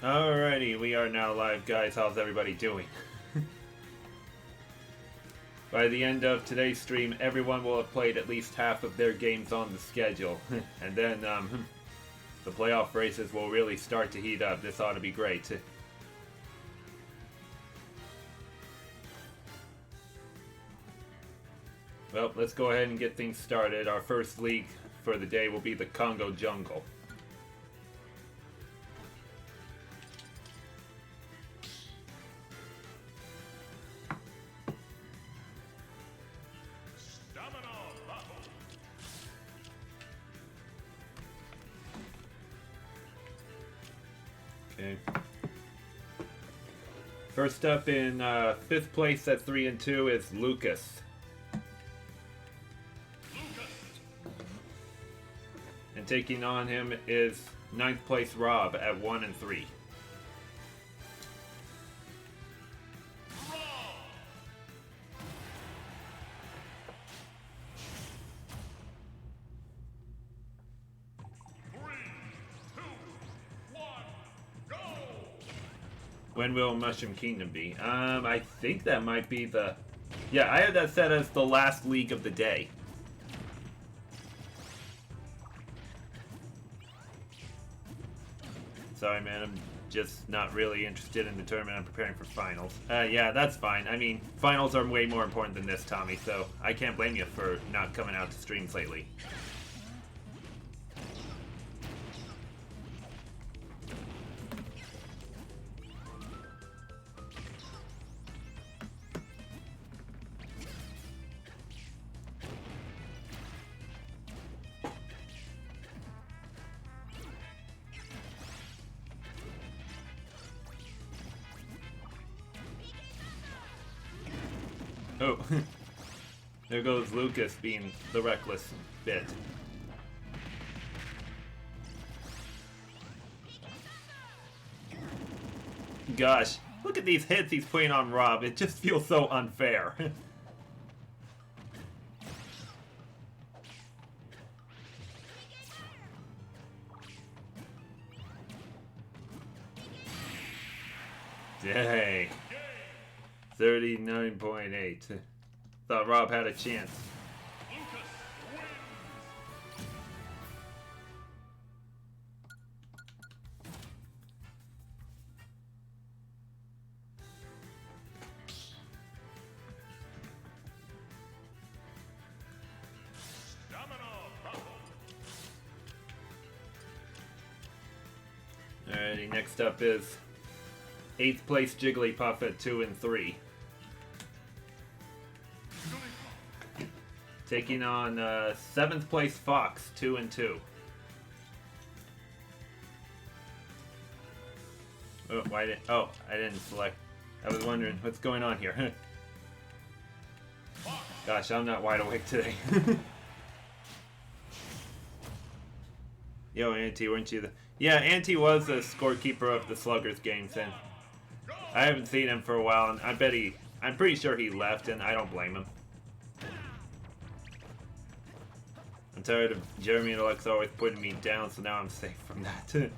Alrighty, we are now live, guys. How's everybody doing? By the end of today's stream, everyone will have played at least half of their games on the schedule. And then, the playoff races will really start to heat up. This ought to be great. Well, let's go ahead and get things started. Our first league for the day will be the Congo Jungle. Okay. First up in 5th place at 3 and 2 is Lucas. And taking on him is 9th place Rob at 1 and 3. When will Mushroom Kingdom be? I think that might be the... Yeah, I have that set as the last league of the day. Sorry, man, I'm just not really interested in the tournament. I'm preparing for finals. Yeah, that's fine. I mean, finals are way more important than this, Tommy, so I can't blame you for not coming out to streams lately. Oh, there goes Lucas being the reckless bit. Gosh, look at these hits he's putting on Rob. It just feels so unfair. Dang. 39.8. Thought Rob had a chance. Alrighty, next up is 8th place Jigglypuff at 2 and 3. Taking on 7th place Fox, 2 and 2. Oh, I didn't select. I was wondering what's going on here. Gosh, I'm not wide awake today. Yo, Auntie, weren't you the... Yeah, Auntie was the scorekeeper of the Sluggers games, and I haven't seen him for a while, and I'm pretty sure he left, and I don't blame him. I'm tired of Jeremy and Alexa always putting me down, so now I'm safe from that.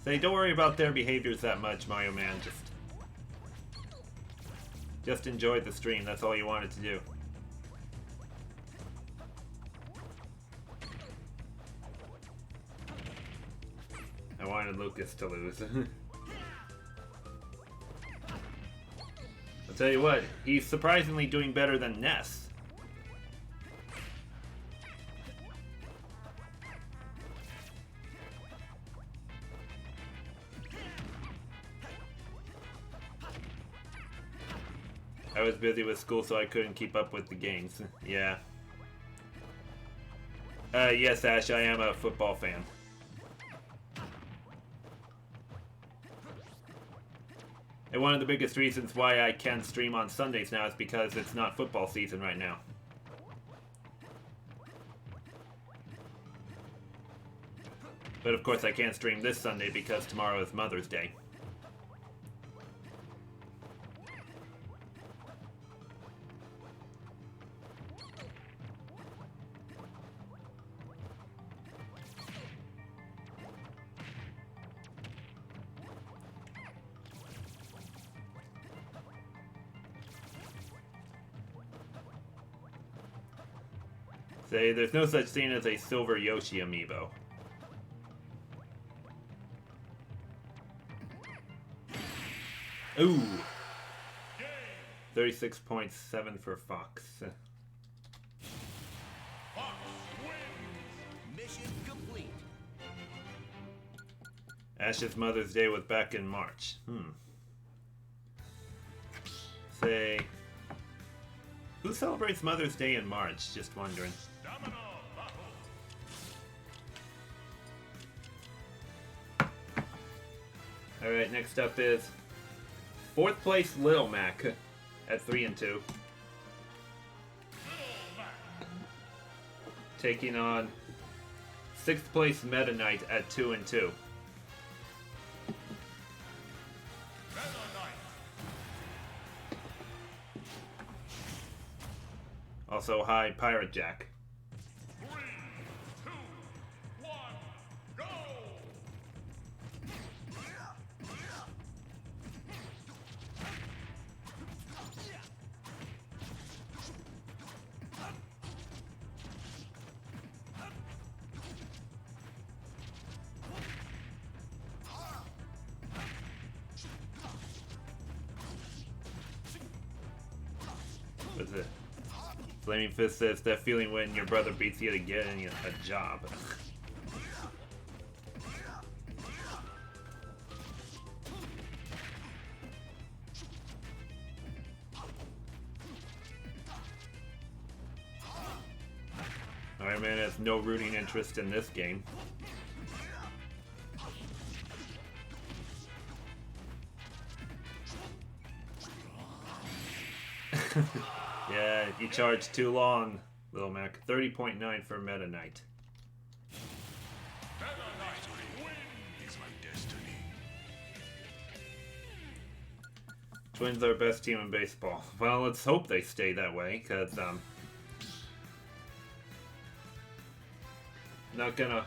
Say, don't worry about their behaviors that much, Mario Man. Just enjoy the stream. That's all you wanted to do. I wanted Lucas to lose. I'll tell you what, he's surprisingly doing better than Ness. I was busy with school, so I couldn't keep up with the games. Yeah. Yes, Ash, I am a football fan. And one of the biggest reasons why I can stream on Sundays now is because it's not football season right now. But of course I can't stream this Sunday because tomorrow is Mother's Day. Say, there's no such thing as a silver Yoshi amiibo. Ooh! 36.7 for Fox. Fox wins. Mission complete. Ash's Mother's Day was back in March. Say, who celebrates Mother's Day in March? Just wondering. Domino battle. Alright, next up is 4th place Little Mac at 3 and 2. Taking on 6th place Meta Knight at 2 and 2. Also, hi, Pirate Jack. 3, 2, 1, go! What's it? Flaming Fist says that feeling when your brother beats you to get in a job. Alright, man has no rooting interest in this game. Yeah, you charged too long, Little Mac. 30.9 for Meta Knight. Meta Knight wins my destiny. Twins are the best team in baseball. Well, let's hope they stay that way, because, not gonna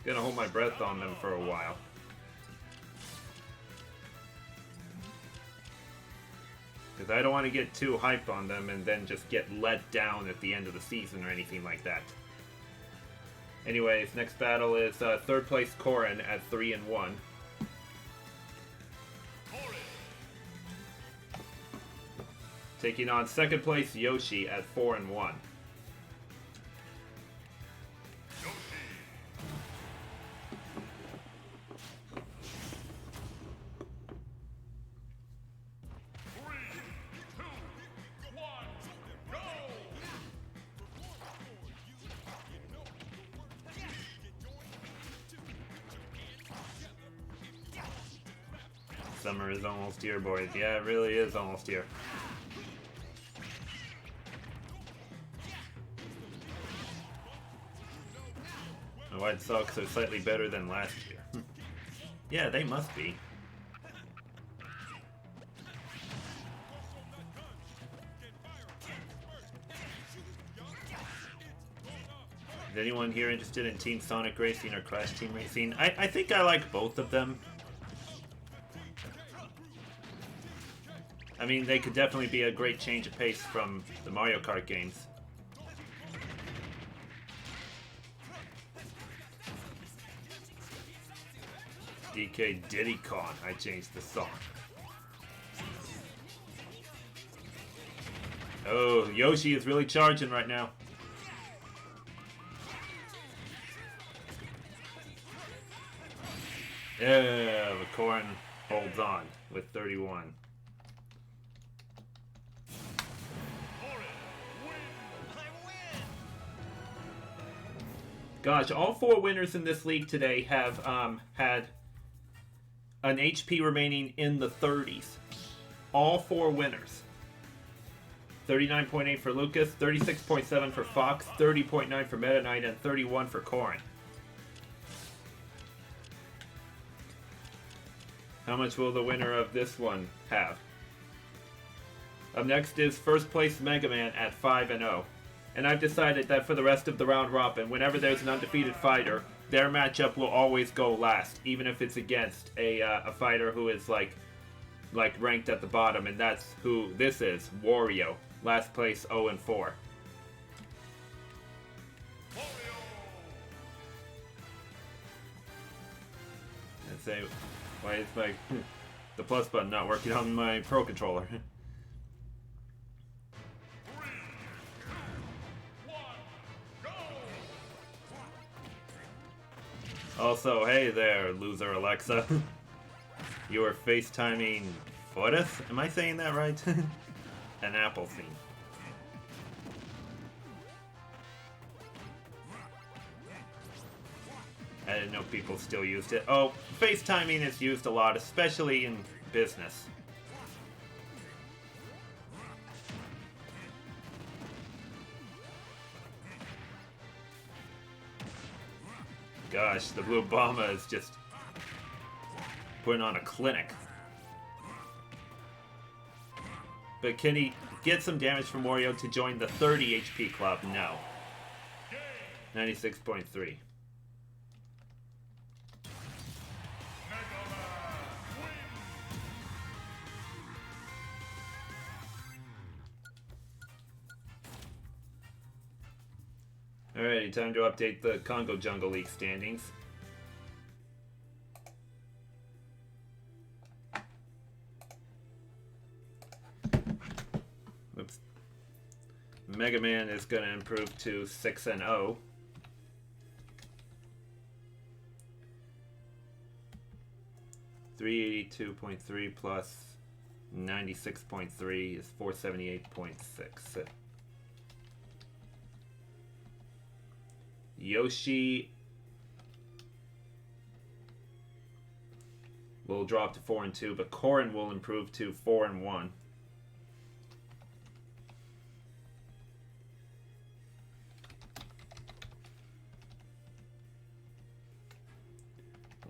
hold my breath on them for a while. Because I don't want to get too hyped on them and then just get let down at the end of the season or anything like that. Anyways, next battle is 3rd place Corrin at 3 and 1. Taking on 2nd place Yoshi at 4 and 1. Summer is almost here, boys. Yeah, it really is almost here. The White Sox are slightly better than last year. Yeah, they must be. Is anyone here interested in Team Sonic Racing or Crash Team Racing? I think I like both of them. I mean, they could definitely be a great change of pace from the Mario Kart games. DK Diddy Kong, I changed the song. Oh, Yoshi is really charging right now. Yeah, the Corrin holds on with 31. Gosh, all 4 winners in this league today have had an HP remaining in the 30s. All 4 winners. 39.8 for Lucas, 36.7 for Fox, 30.9 for Meta Knight, and 31 for Corrin. How much will the winner of this one have? Up next is 1st place Mega Man at 5 and 0. And I've decided that for the rest of the round robin, whenever there's an undefeated fighter, their matchup will always go last, even if it's against a fighter who is like ranked at the bottom, and that's who this is, Wario, last place 0 and 4. say, why is my the plus button not working on my Pro Controller? 3, 2, 1, go! Also, hey there, loser Alexa. You are FaceTiming Fortis? Am I saying that right? An apple scene. I didn't know people still used it. Oh, FaceTiming is used a lot, especially in business. Gosh, the Blue Bomber is just putting on a clinic. But can he get some damage from Wario to join the 30 HP club? No. 96.3. Alrighty, time to update the Congo Jungle League standings. Oops. Mega Man is going to improve to 6-0. $382.3 plus 96.3 is 478.6. Yoshi will drop to 4-2, but Corrin will improve to 4-1.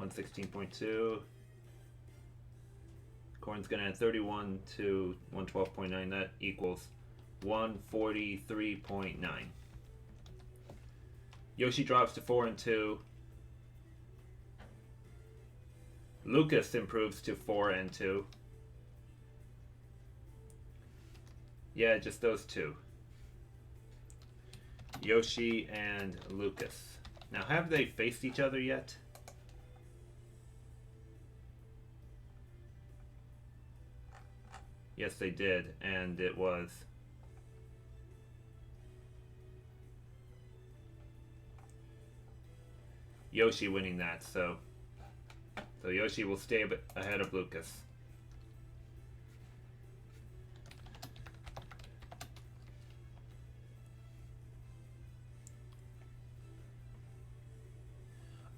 $116.2. Corrin's gonna add 31 to 112.9. That equals 143.9. Yoshi drops to 4-2. Lucas improves to 4-2. Yeah, just those two. Yoshi and Lucas. Now, have they faced each other yet? Yes, they did, and it was Yoshi winning that, so Yoshi will stay a bit ahead of Lucas.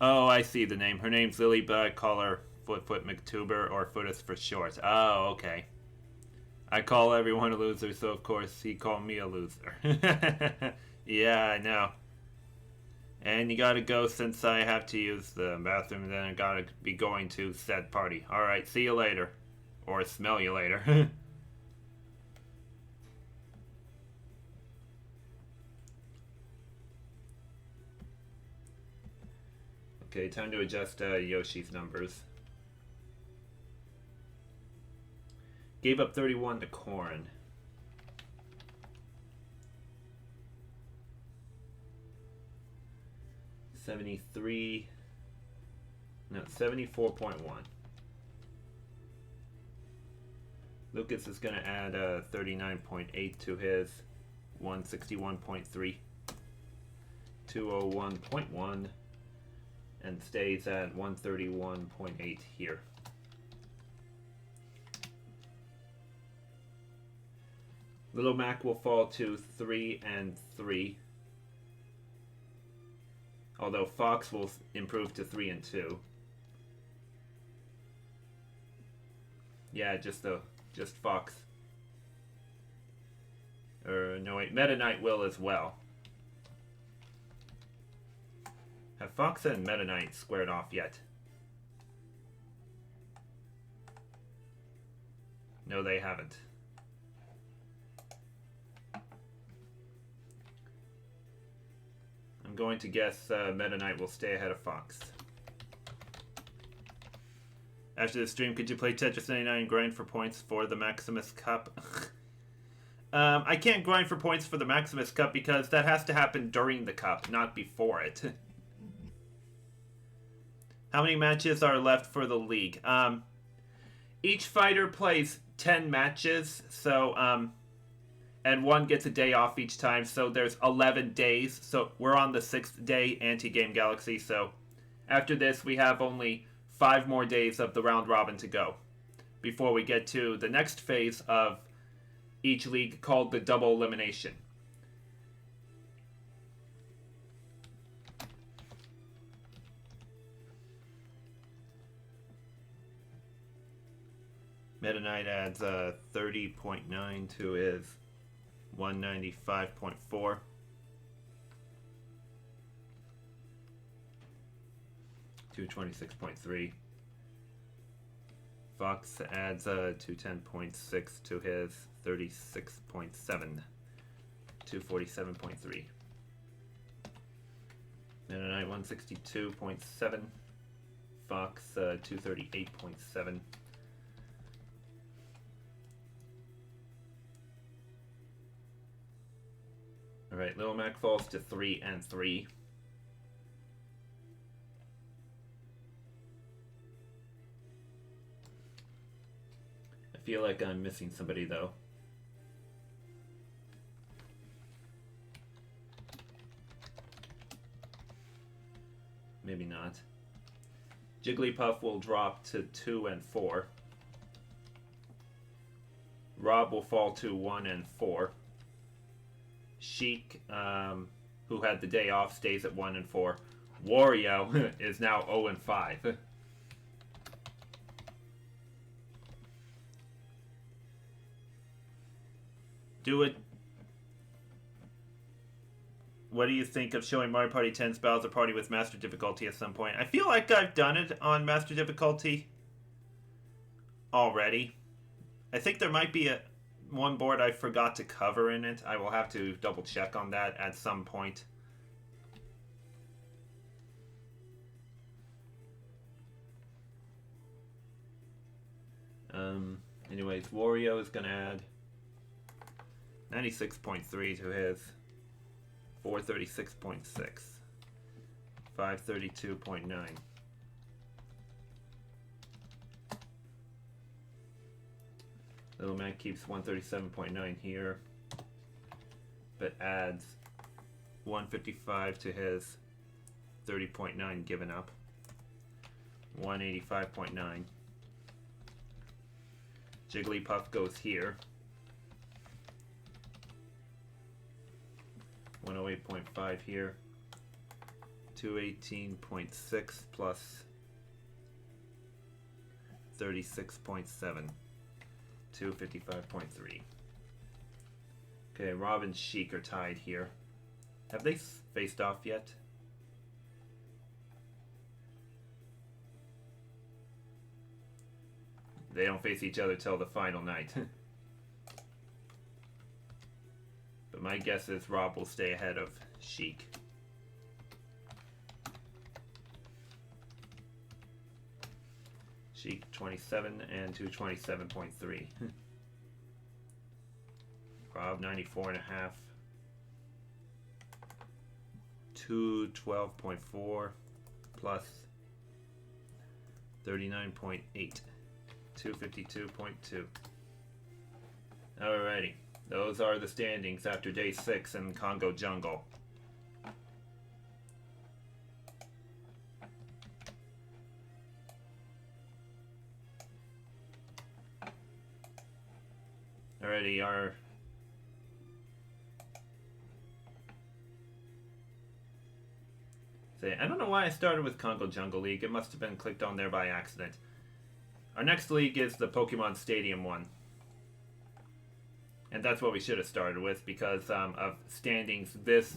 Oh, I see the name. Her name's Lily, but I call her Foot McTuber, or Footus for short. Oh, okay. I call everyone a loser, so of course he called me a loser. Yeah, I know. And you gotta go since I have to use the bathroom, and then I gotta be going to said party. Alright, see you later. Or smell you later. Okay, time to adjust Yoshi's numbers. Gave up 31 to Corrin. No, 74.1. Lucas is going to add 39.8 to his 161.3. 201.1. And stays at 131.8 here. Little Mac will fall to 3-3. Although Fox will improve to 3-2. Yeah, just Fox. No wait, Meta Knight will as well. Have Fox and Meta Knight squared off yet? No, they haven't. I'm going to guess Meta Knight will stay ahead of Fox. After the stream, could you play Tetris 99 and grind for points for the Maximus Cup? I can't grind for points for the Maximus Cup because that has to happen during the cup, not before it. How many matches are left for the league? Each fighter plays 10 matches, so, and one gets a day off each time, so there's 11 days. So we're on the 6th day, Anti-Game Galaxy, so after this we have only 5 more days of the round robin to go before we get to the next phase of each league called the double elimination. Meta Knight adds 30.9 to his 195.4. To 26.3. Fox adds 210.6 to his 36.7. 247.3. Meta Knight 162.7. Fox 238.7. Alright, Little Mac falls to 3 and 3. I feel like I'm missing somebody though. Maybe not. Jigglypuff will drop to 2 and 4. Rob will fall to 1 and 4. Sheik, who had the day off, stays at 1 and 4. Wario is now 0 and 5. Do it. What do you think of showing Mario Party 10's Bowser Party with Master Difficulty at some point? I feel like I've done it on Master Difficulty already. I think there might be one board I forgot to cover in it. I will have to double check on that at some point. Anyways, Wario is going to add 96.3 to his 436.6. 532.9. Little Mac keeps 137.9 here, but adds 155 to his 30.9 given up. 185.9. Jigglypuff goes here. 108.5 here. 218.6 plus 36.7. 255.3. Okay, Rob and Sheik are tied here. Have they faced off yet? They don't face each other till the final night. But my guess is Rob will stay ahead of Sheik. Sheik 27 and 227.3. Rob 94.5. 212.4 plus 39.8. 252.2. Alrighty. Those are the standings after day 6 in Congo Jungle. Alrighty, our I don't know why I started with Congo Jungle League. It must have been clicked on there by accident. Our next league is the Pokémon Stadium one. And that's what we should have started with because of standings this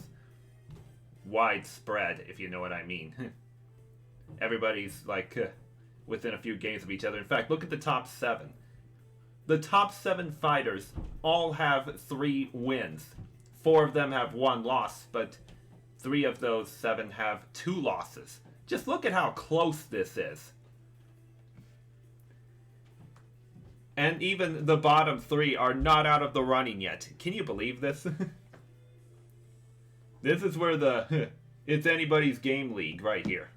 widespread, if you know what I mean. Everybody's like within a few games of each other. In fact, look at the top 7. The top 7 fighters all have 3 wins. 4 of them have 1 loss, but 3 of those 7 have 2 losses. Just look at how close this is. And even the bottom 3 are not out of the running yet. Can you believe this? This is where the it's anybody's game league right here.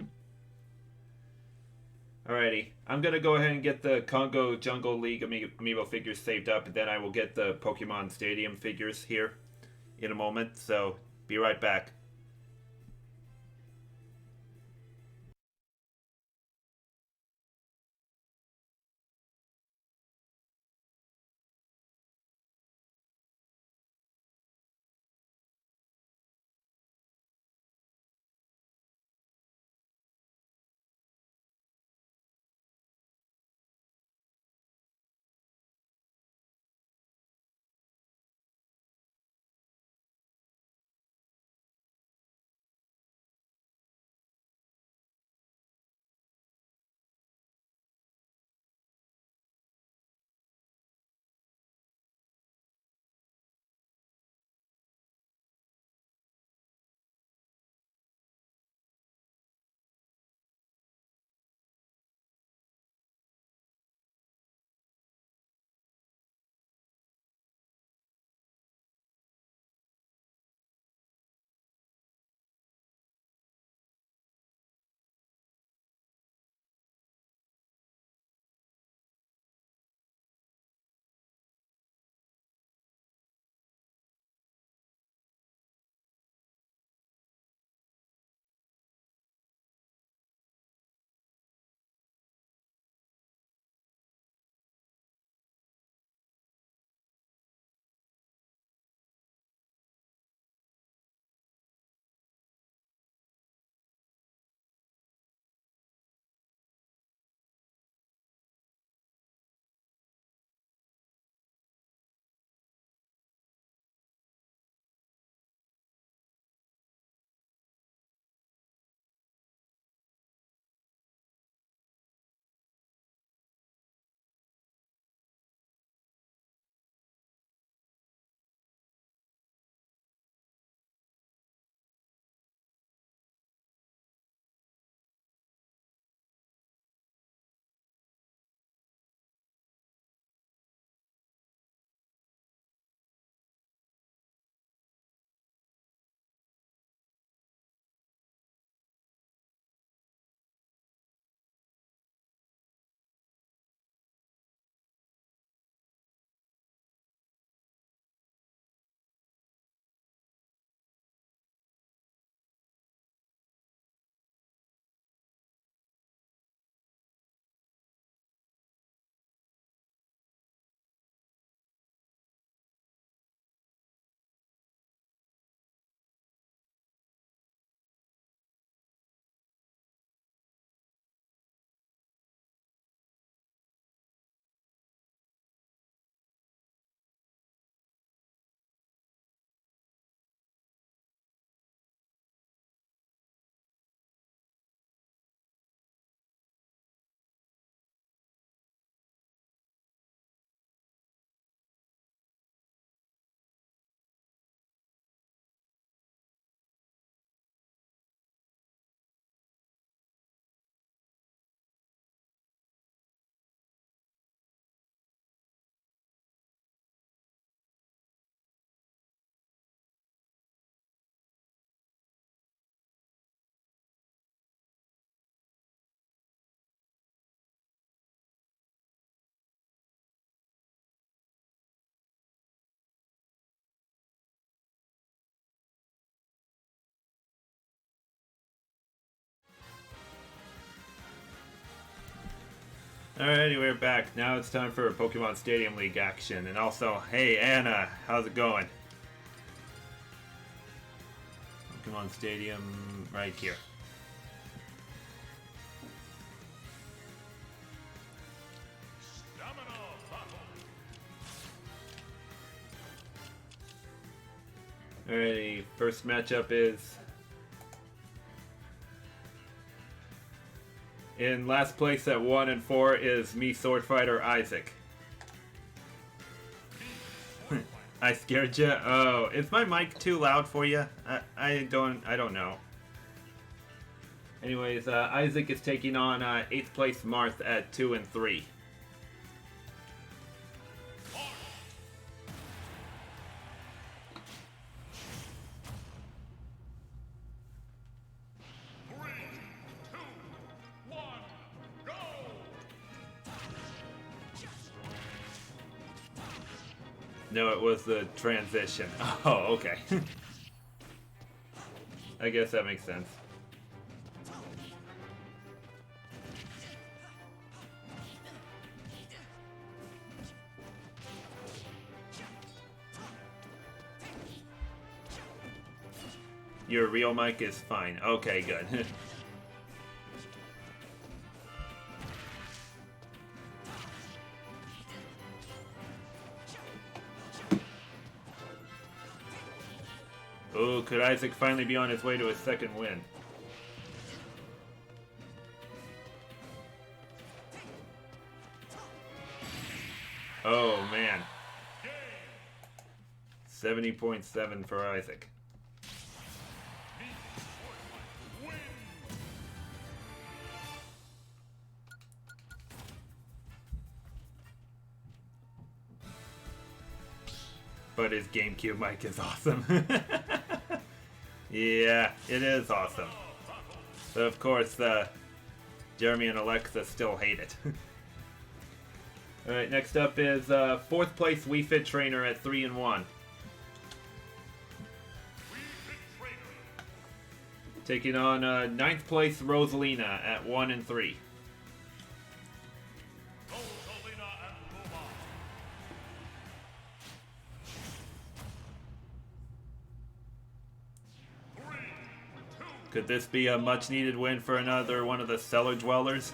Alrighty, I'm gonna go ahead and get the Congo Jungle League amiibo figures saved up, and then I will get the Pokemon Stadium figures here in a moment, so be right back. Alrighty, we're back. Now it's time for Pokemon Stadium League action. And also, hey Anna, how's it going? Pokemon Stadium right here. Stamina battle. Alrighty, first matchup is in last place at 1 and 4 is me, Sword Fighter Isaac. I scared you. Oh, is my mic too loud for you? I don't know. Anyways, Isaac is taking on 8th place Marth at 2 and 3. Three, two, one, go! No, it was the transition. Oh, okay. I guess that makes sense. Your real mic is fine. Okay, good. Oh, could Isaac finally be on his way to his second win? Oh, man. 70.7 for Isaac. But his GameCube mic is awesome. Yeah, it is awesome. But of course, Jeremy and Alexa still hate it. Alright, next up is 4th place Wii Fit Trainer at 3-1. Taking on 9th place Rosalina at 1-3. Could this be a much needed win for another one of the cellar dwellers?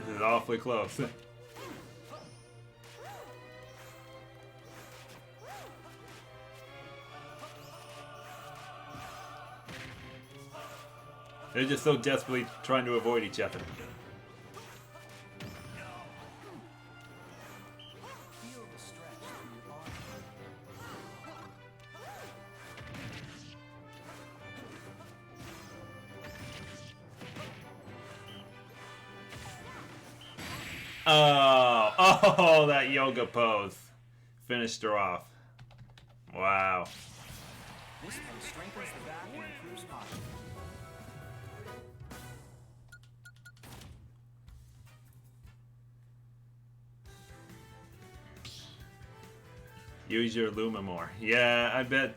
This is awfully close. They're just so desperately trying to avoid each other. Oh, that yoga pose finished her off. Wow. This one strengthens the back and improves posture. Use your Luma more. Yeah, I bet.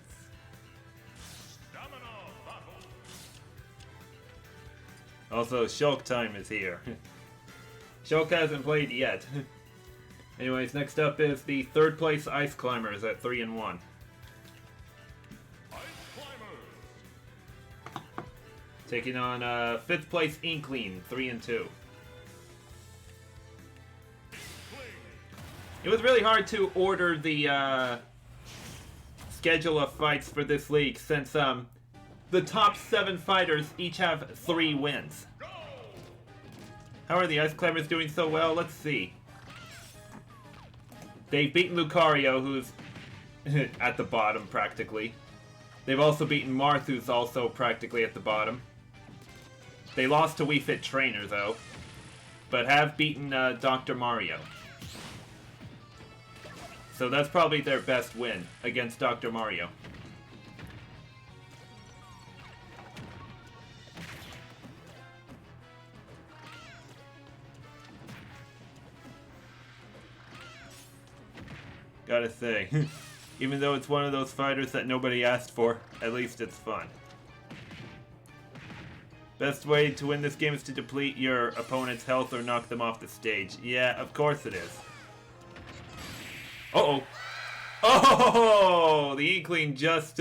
Also, Shulk time is here. Shulk hasn't played yet. Anyways, next up is the 3rd place Ice Climbers at 3-1. Ice Climbers. Taking on 5th place Inkling, 3-2. It was really hard to order the schedule of fights for this league since the top 7 fighters each have 3 wins. How are the Ice Climbers doing so well? Let's see. They've beaten Lucario, who's at the bottom, practically. They've also beaten Marth, who's also practically at the bottom. They lost to Wii Fit Trainer, though. But have beaten Dr. Mario. So that's probably their best win against Dr. Mario. Gotta say, even though it's one of those fighters that nobody asked for, at least it's fun. Best way to win this game is to deplete your opponent's health or knock them off the stage. Yeah, of course it is. Uh-oh. Oh! The Inkling just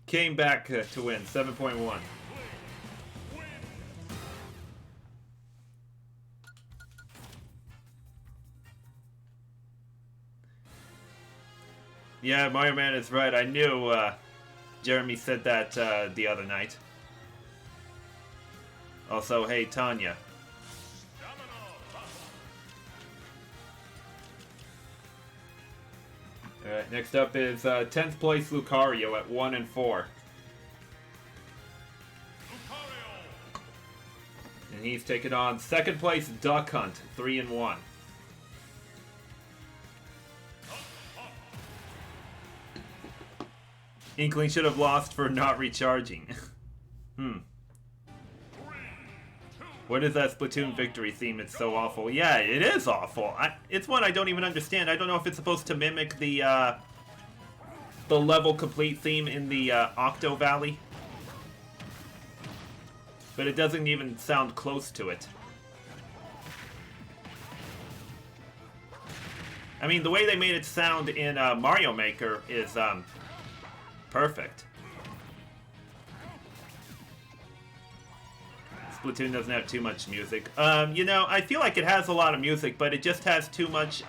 came back to win, 7.1. Yeah, Mario Man is right. I knew Jeremy said that the other night. Also, hey, Tanya. Alright, next up is 10th place Lucario at 1 and 4. And he's taking on 2nd place Duck Hunt, 3 and 1. Inkling should have lost for not recharging. What is that Splatoon victory theme? It's so awful. Yeah, it is awful. It's one I don't even understand. I don't know if it's supposed to mimic the level complete theme in the Octo Valley. But it doesn't even sound close to it. I mean, the way they made it sound in Mario Maker is perfect. Splatoon doesn't have too much music. You know, I feel like it has a lot of music, but it just has too much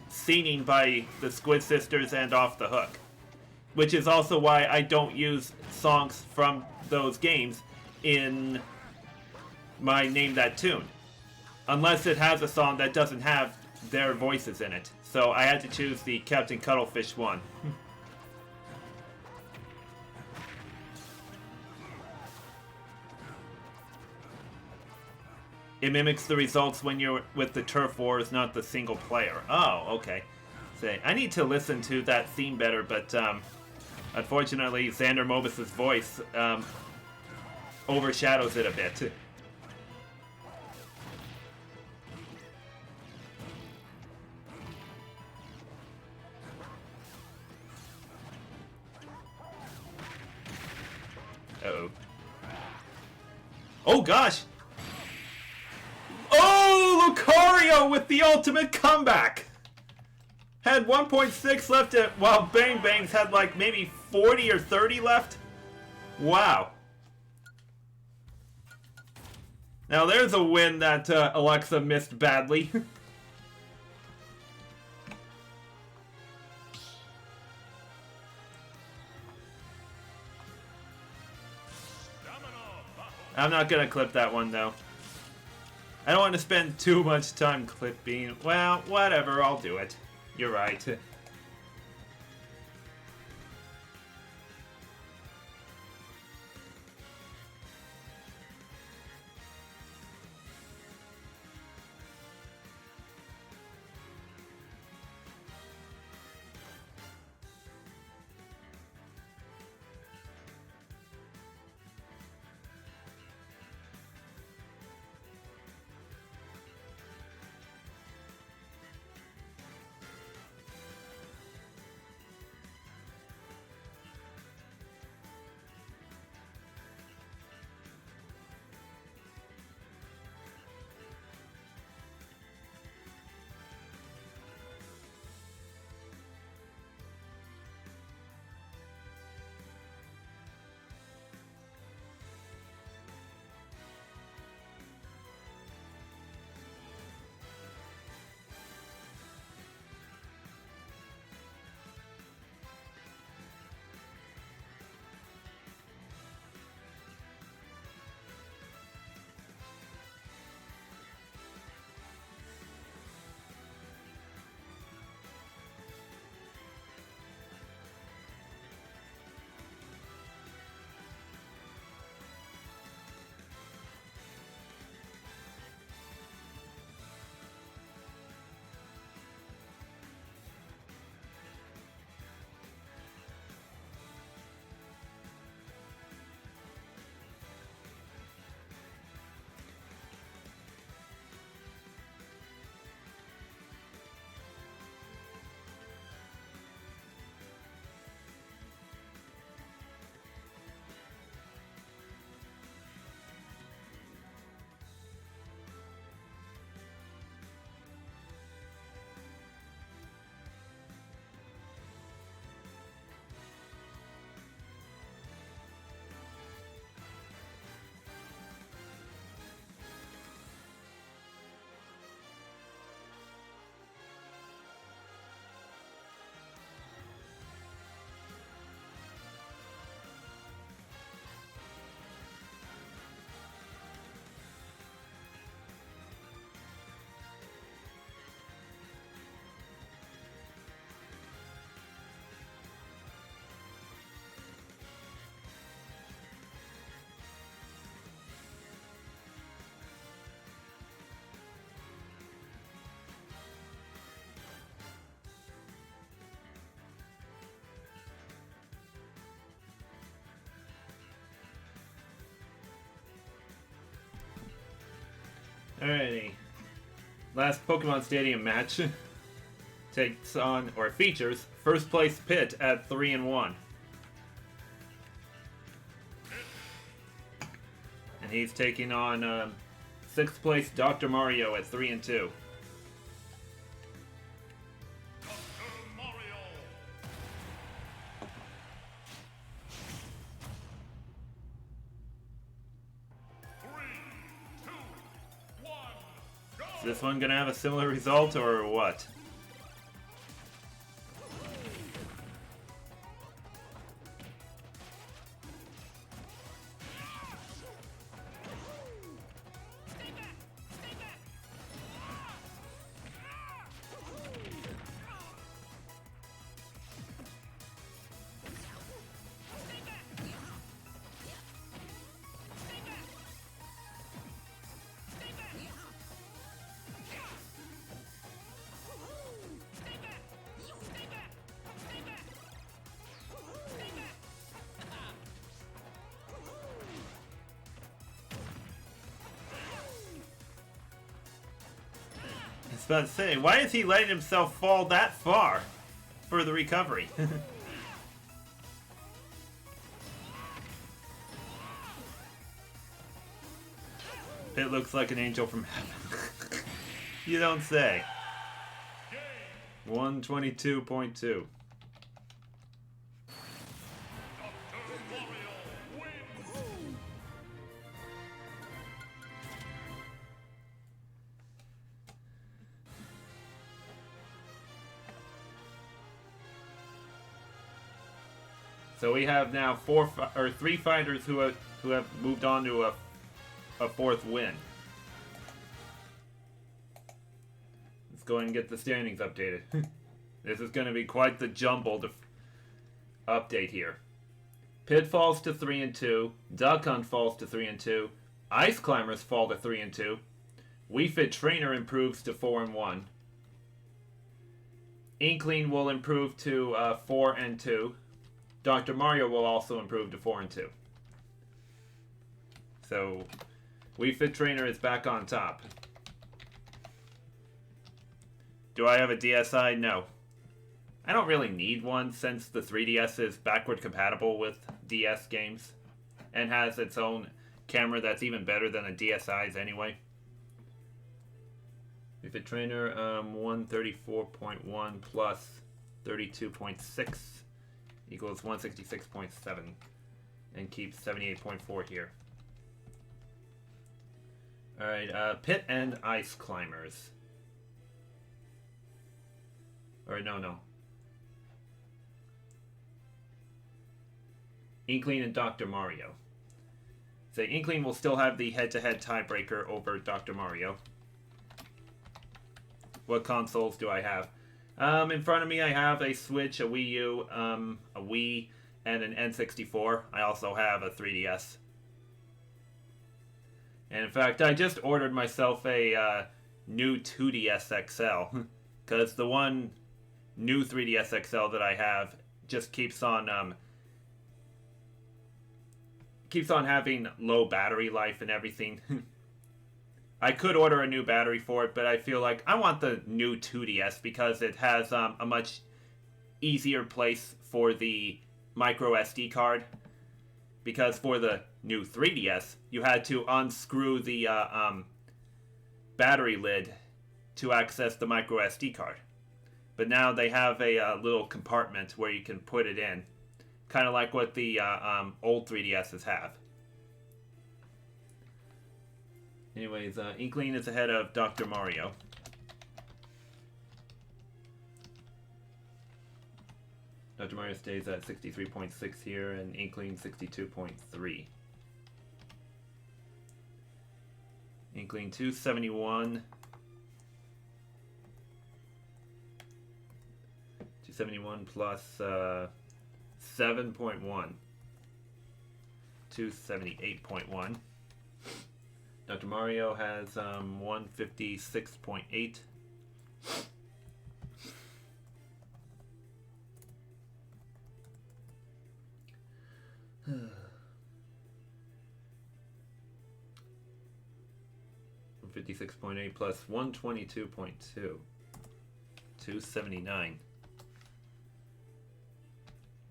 singing by the Squid Sisters and Off the Hook. Which is also why I don't use songs from those games in my Name That Tune. Unless it has a song that doesn't have their voices in it. So I had to choose the Captain Cuttlefish one. It mimics the results when you're with the Turf Wars, not the single player. Oh, okay. Say, I need to listen to that theme better, but unfortunately, Xander Mobus' voice overshadows it a bit. Uh-oh. Oh, gosh! Oh, Lucario with the ultimate comeback! Had 1.6 left while Bang Bangs had like maybe 40 or 30 left. Wow. Now there's a win that Alexa missed badly. I'm not gonna clip that one though. I don't want to spend too much time clipping. Well, whatever, I'll do it. You're right. Alrighty. Last Pokemon Stadium match takes on, or features, first place Pit at 3-1. And he's taking on sixth place Dr. Mario at 3-2. Is this one gonna have a similar result or what? I was about to say, why is he letting himself fall that far for the recovery? It looks like an angel from heaven. You don't say. 122.2. So we have now three fighters who have moved on to a fourth win. Let's go and get the standings updated. This is going to be quite the jumbled update here. Pit falls to 3-2. Duck Hunt falls to 3-2. Ice Climbers fall to 3-2. Wii Fit Trainer improves to 4-1. Inkling will improve to 4-2. Dr. Mario will also improve to 4-2. So, Wii Fit Trainer is back on top. Do I have a DSi? No. I don't really need one since the 3DS is backward compatible with DS games and has its own camera that's even better than a DSi's anyway. Wii Fit Trainer 134.1 plus 32.6 equals 166.7 and keeps 78.4 here. Alright, Pit and Ice Climbers. Or no. Inkling and Dr. Mario. So Inkling will still have the head-to-head tiebreaker over Dr. Mario. What consoles do I have? In front of me I have a Switch, a Wii U, a Wii, and an N64. I also have a 3DS. And in fact, I just ordered myself a new 2DS XL. Because the one new 3DS XL that I have just keeps on having low battery life and everything. I could order a new battery for it, but I feel like I want the new 2DS because it has a much easier place for the micro SD card. Because for the new 3DS, you had to unscrew the battery lid to access the micro SD card. But now they have a little compartment where you can put it in. Kind of like what the old 3DSs have. Anyways, Inkling is ahead of Dr. Mario. Dr. Mario stays at 63.6 here, and Inkling 62.3. Inkling 271. 271 plus 7.1. 278.1. Dr. Mario has 156.8. 156.8 plus 122.2. 279.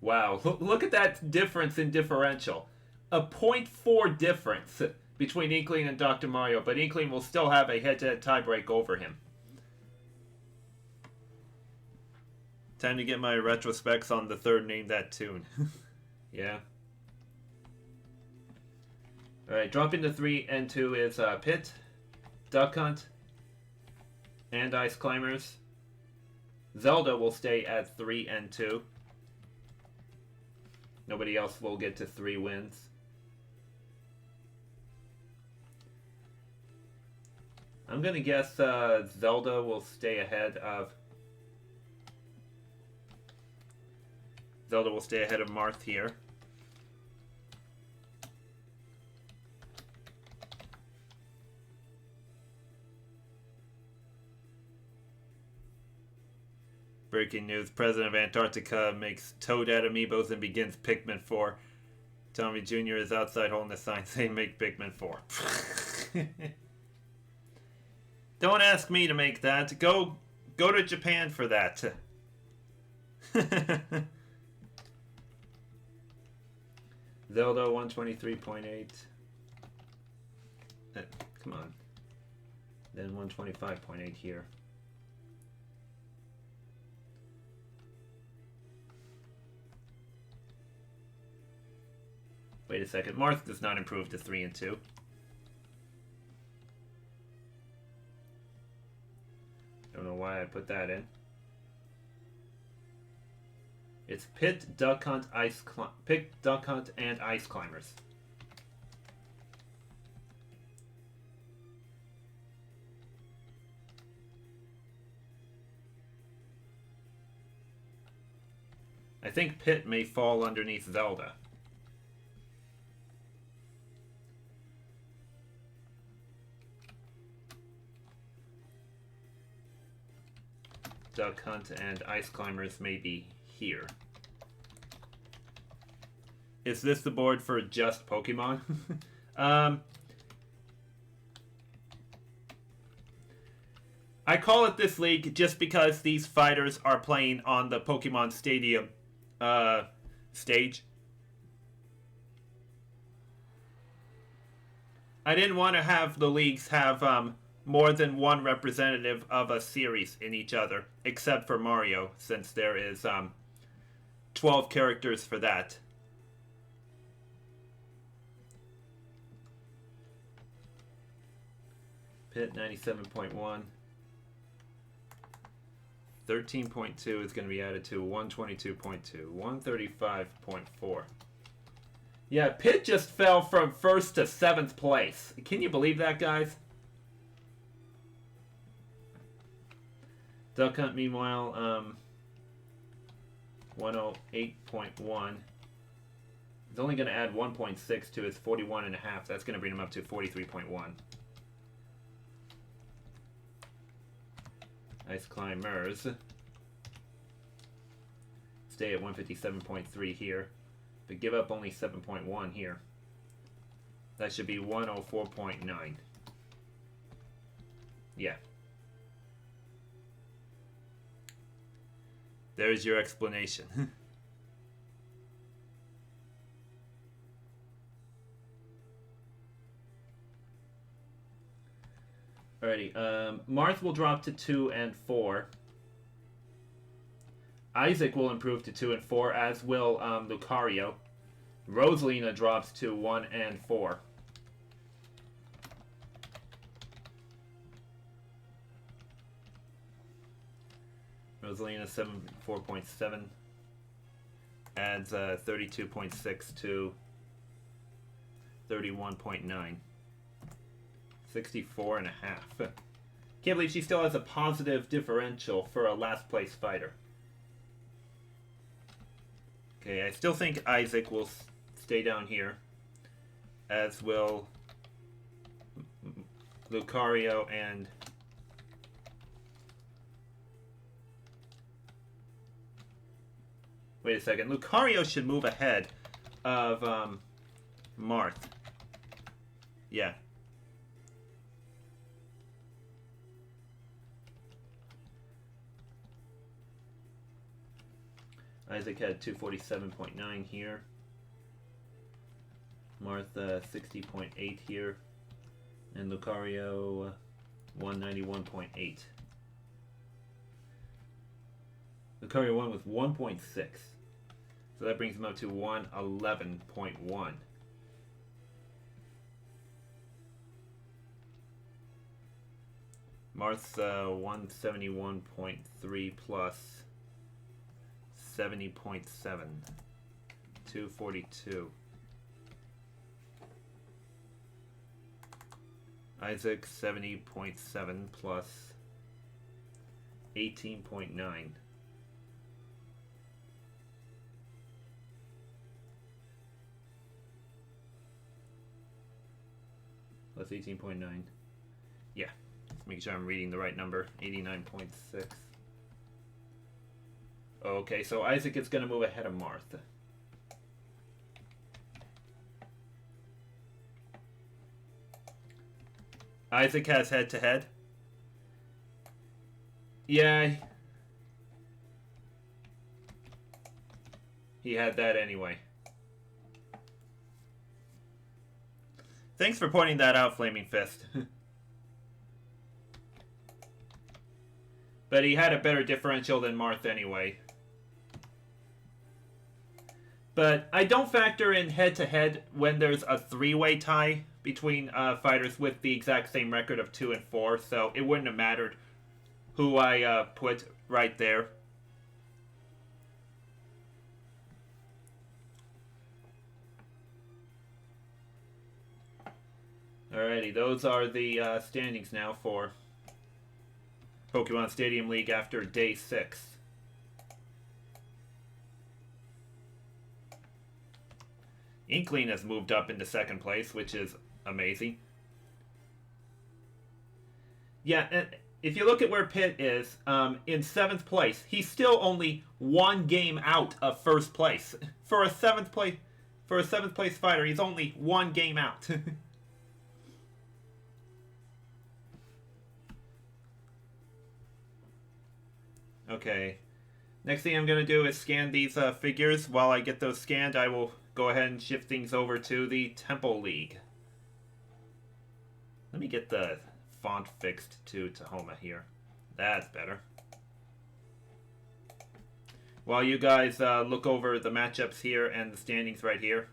Wow, look at that difference in differential. A .4 difference between Inkling and Dr. Mario, but Inkling will still have a head-to-head tiebreak over him. Time to get my retrospects on the third Name That Tune. Yeah. Alright, dropping to 3 and 2 is Pit, Duck Hunt, and Ice Climbers. Zelda will stay at 3 and 2. Nobody else will get to 3 wins. I'm gonna guess Zelda will stay ahead of... Zelda will stay ahead of Marth here. Breaking news, President of Antarctica makes Toadette amiibos and begins Pikmin 4. Tommy Jr. is outside holding the sign saying make Pikmin 4. Don't ask me to make that. Go to Japan for that. Zelda 123.8. Come on. Then 125.8 here. Wait a second. Marth does not improve to 3 and 2. Don't know why I put that in. It's Pit, Duck Hunt, Pit, Duck Hunt, and Ice Climbers. I think Pit may fall underneath Zelda. Duck Hunt and Ice Climbers may be here. Is this the board for just Pokemon? I call it this league just because these fighters are playing on the Pokémon Stadium stage. I didn't want to have the leagues have more than one representative of a series in each other, except for Mario, since there is 12 characters for that. Pit 97.1. 13.2 is going to be added to 122.2. 135.4. Yeah, Pit just fell from 1st to 7th place. Can you believe that, guys? Duck Hunt, meanwhile, 108.1. He's only going to add 1.6 to his 41.5. That's going to bring him up to 43.1. Ice Climbers stay at 157.3 here, but give up only 7.1 here. That should be 104.9. Yeah. There's your explanation. Alrighty, Marth will drop to 2 and 4. Isaac will improve to 2 and 4, as will Lucario. Rosalina drops to 1 and 4. Rosalina 4.7 adds 32.6 to 31.9. 64.5. Can't believe she still has a positive differential for a last place fighter. Okay, I still think Isaac will stay down here, as will Lucario and wait a second. Lucario should move ahead of Marth. Yeah. Isaac had 247.9 here. Martha 60.8 here. And Lucario 191.8. Lucario 1 with 1.6. So that brings him up to 111.1. Martha 171.3 plus 70.7. 242. Isaac 70.7 plus 18.9. Plus 18.9. Yeah. Just making sure I'm reading the right number. 89.6. Okay, so Isaac is going to move ahead of Martha. Isaac has head-to-head. Yeah. He had that anyway. Thanks for pointing that out, Flaming Fist. But he had a better differential than Marth anyway. But I don't factor in head-to-head when there's a three-way tie between fighters with the exact same record of 2 and 4, so it wouldn't have mattered who I put right there. Alrighty, those are the standings now for Pokémon Stadium League after day 6. Inkling has moved up into second place, which is amazing. Yeah, and if you look at where Pitt is, in 7th place, he's still only 1 game out of first place. For a 7th place fighter, he's only 1 game out. Okay. Next thing I'm going to do is scan these figures. While I get those scanned, I will go ahead and shift things over to the Temple League. Let me get the font fixed to Tahoma here. That's better. While you guys look over the matchups here and the standings right here,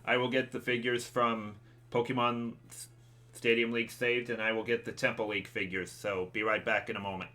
I will get the figures from Pokemon Stadium League saved, and I will get the Temple League figures. So be right back in a moment.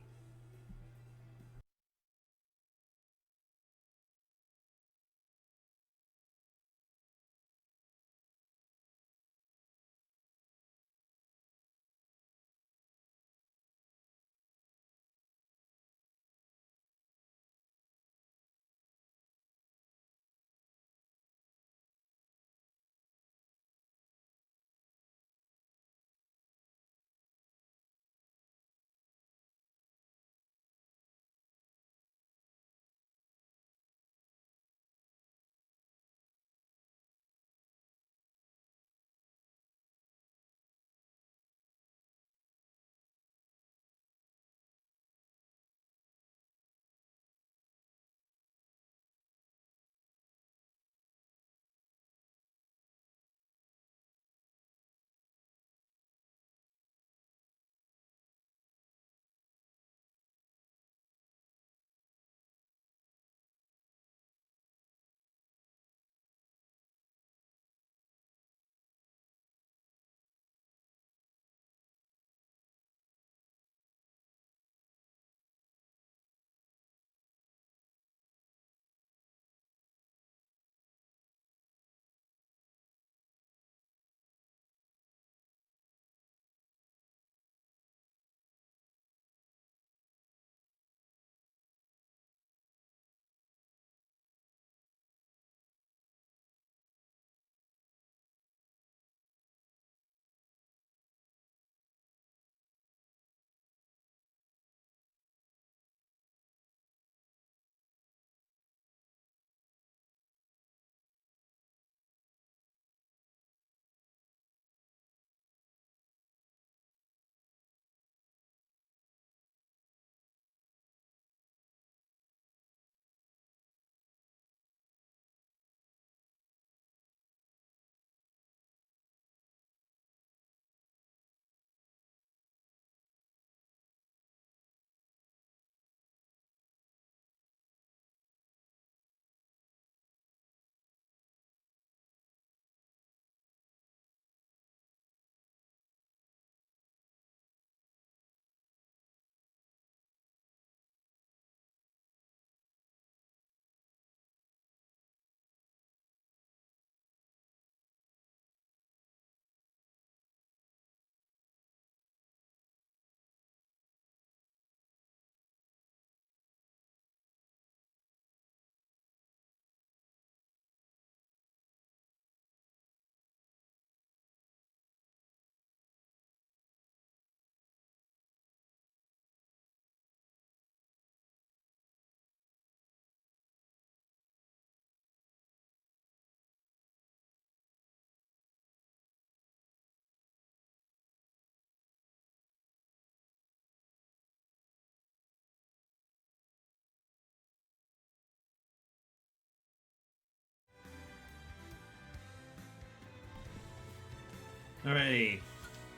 Alright,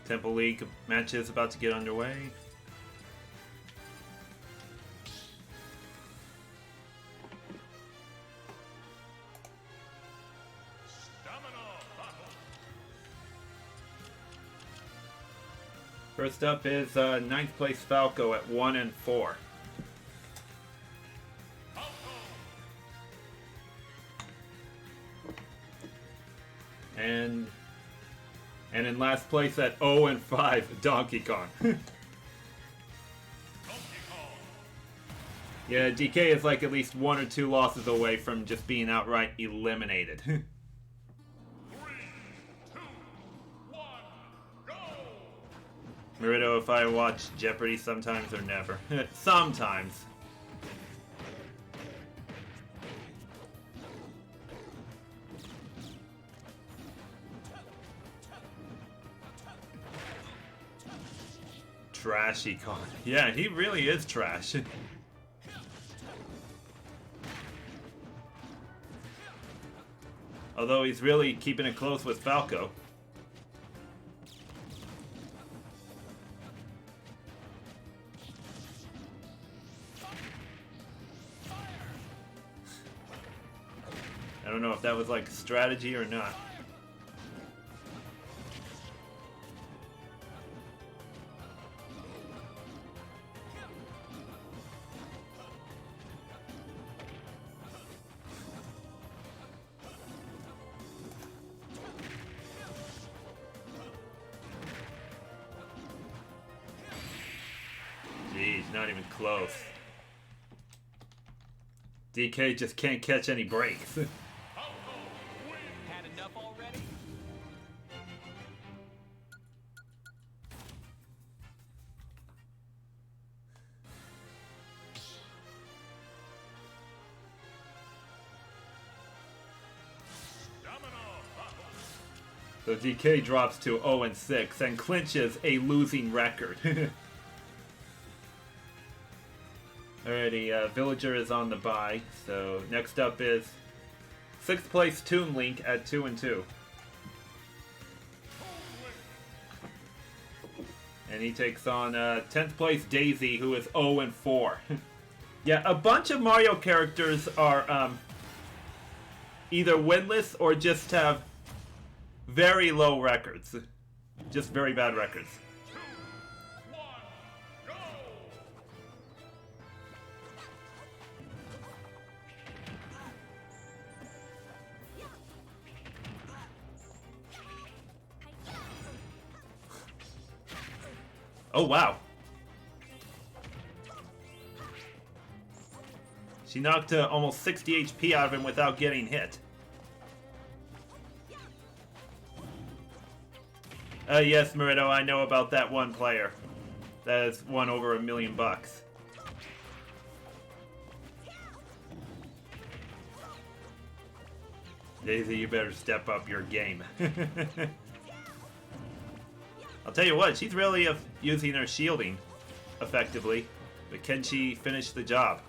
Temple League match is about to get underway. First up is 9th place Falco at 1 and 4. And in last place at 0 and 5, Donkey Kong. Yeah, DK is like at least 1 or 2 losses away from just being outright eliminated. 3, 2, 1, go! Merito, if I watch Jeopardy sometimes or never. Sometimes. Trashy Con. Yeah, he really is trash. Although he's really keeping it close with Falco. I don't know if that was like strategy or not. Jeez, not even close. DK just can't catch any breaks. Had enough already? So DK drops to 0 and 6 and clinches a losing record. Alrighty, Villager is on the bye. So next up is 6th place Toon Link at 2 and 2. And he takes on 10th place Daisy, who is 0 and 4. Yeah, a bunch of Mario characters are either winless or just have very low records. Just very bad records. Oh, wow. She knocked almost 60 HP out of him without getting hit. Yes, Merito, I know about that one player. That has won over $1 million. Daisy, you better step up your game. I'll tell you what, she's really using her shielding effectively, but can she finish the job?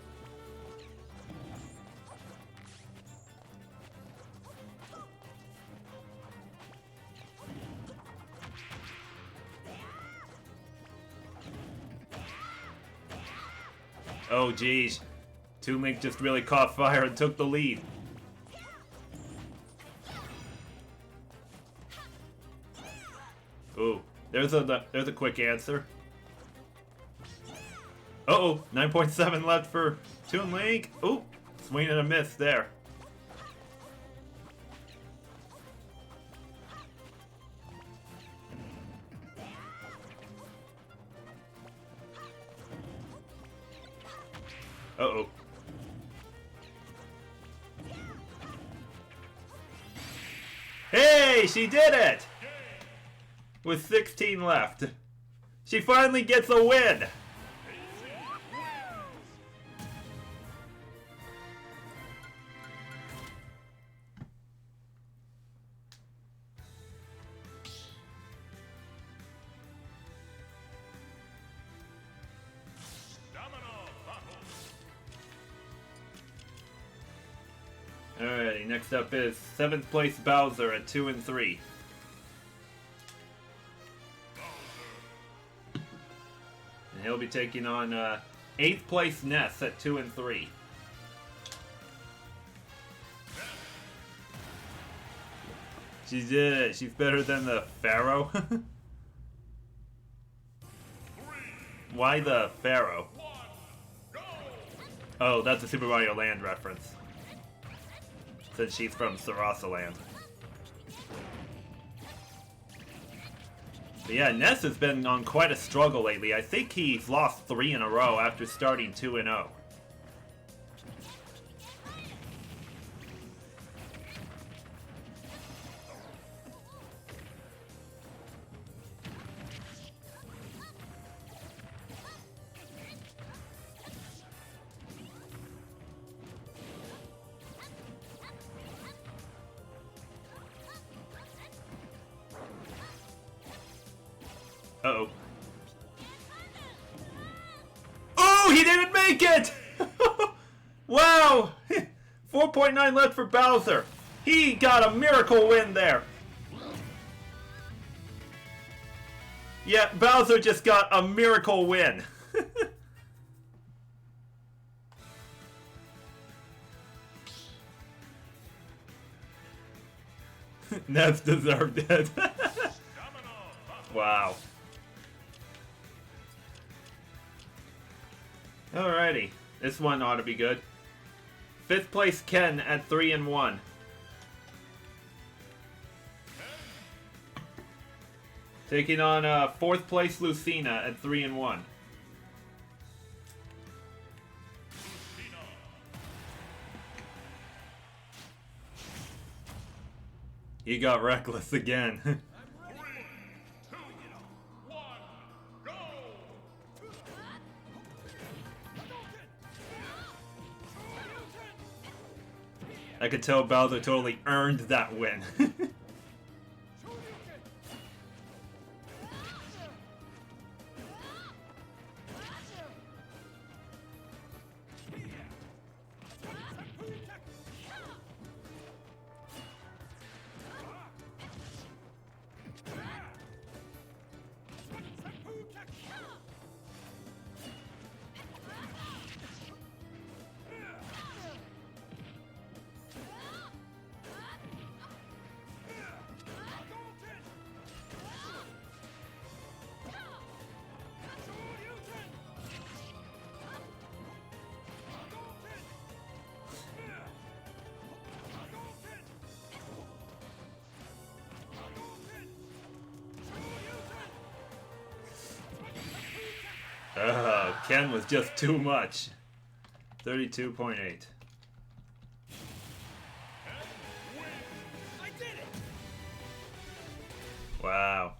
Oh geez, Toon Link just really caught fire and took the lead. Ooh. There's a quick answer. Uh-oh, 9.7 left for Toon Link. Ooh, swing and a miss there. Uh-oh. Hey, she did it! With 16 left. She finally gets a win! Alrighty, next up is 7th place Bowser at 2 and 3. he'll be taking on 8th place Ness at 2 and 3. She did it. She's better than the Pharaoh. Why the Pharaoh? Oh, that's a Super Mario Land reference. Since she's from Sarasa Land. But yeah, Ness has been on quite a struggle lately. I think he's lost 3 in a row after starting 2 and 0. Uh-oh. Oh, he didn't make it! Wow! 4.9 left for Bowser. He got a miracle win there. Yeah, Bowser just got a miracle win. Ness deserved it. Wow. Alrighty, this one ought to be good. 5th place Ken at 3 and 1. Taking on 4th place Lucina at 3 and 1. He got reckless again. 3, 2, 1, go! I could tell Bowser totally earned that win. Ken was just too much. 32.8. I did it! Wow.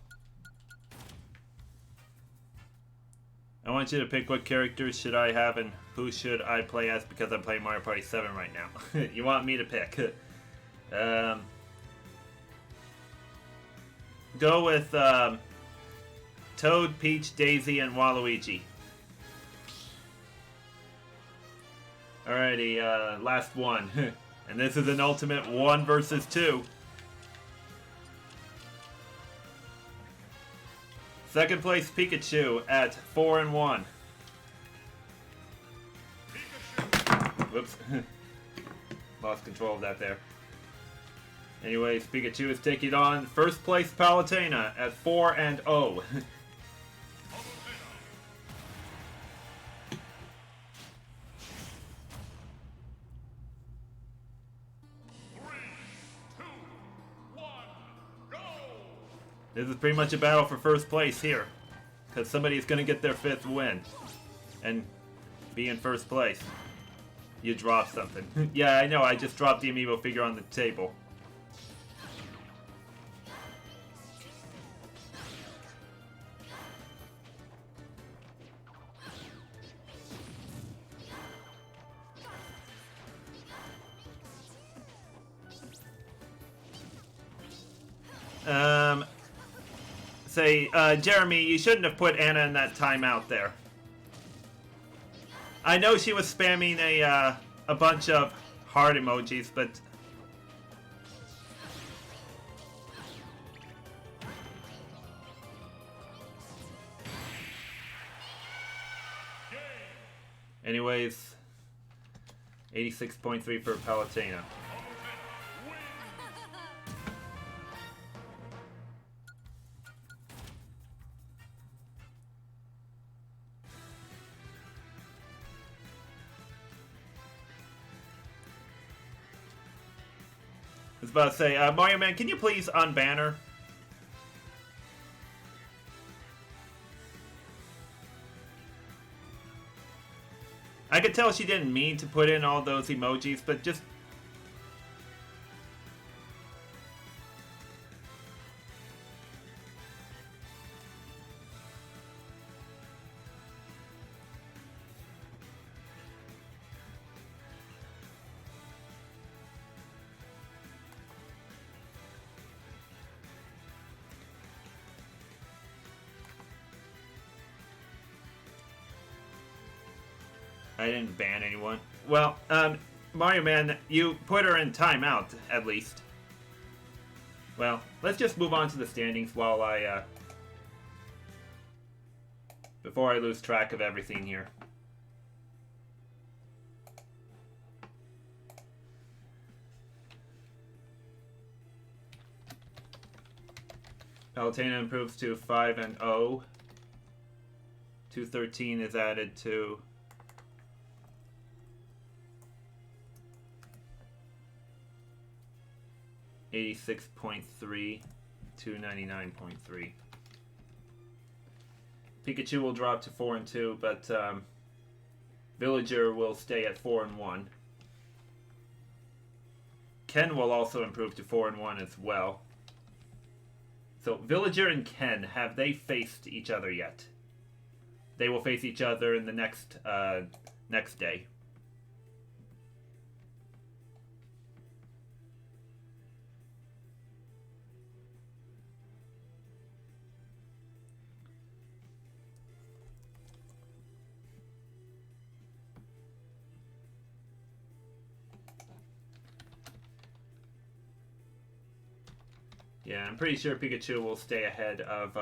I want you to pick what characters should I have and who should I play as because I'm playing Mario Party 7 right now. You want me to pick. Go with Toad, Peach, Daisy, and Waluigi. Alrighty, last one. And this is an ultimate 1 versus 2. 2nd place Pikachu at 4 and 1. Whoops. Lost control of that there. Anyways, Pikachu is taking on 1st place Palutena at 4 and 0. This is pretty much a battle for 1st place here. Because somebody's going to get their 5th win. And be in 1st place. You dropped something. Yeah, I know. I just dropped the amiibo figure on the table. Jeremy, you shouldn't have put Anna in that timeout there. I know she was spamming a bunch of heart emojis, but Anyways, 86.3 for Palutena. I was about to say, Mario Man, can you please unban her? I could tell she didn't mean to put in all those emojis, but just... I didn't ban anyone. Well, Mario Man, you put her in timeout, at least. Well, let's just move on to the standings while I, before I lose track of everything here. Palutena improves to 5-0. 213 is added to... 86.3 to 99.3. Pikachu will drop to 4-2, but Villager will stay at 4-1. Ken will also improve to 4-1 as well. So Villager and Ken, have they faced each other yet? They will face each other in the next day. Yeah, I'm pretty sure Pikachu will stay ahead of,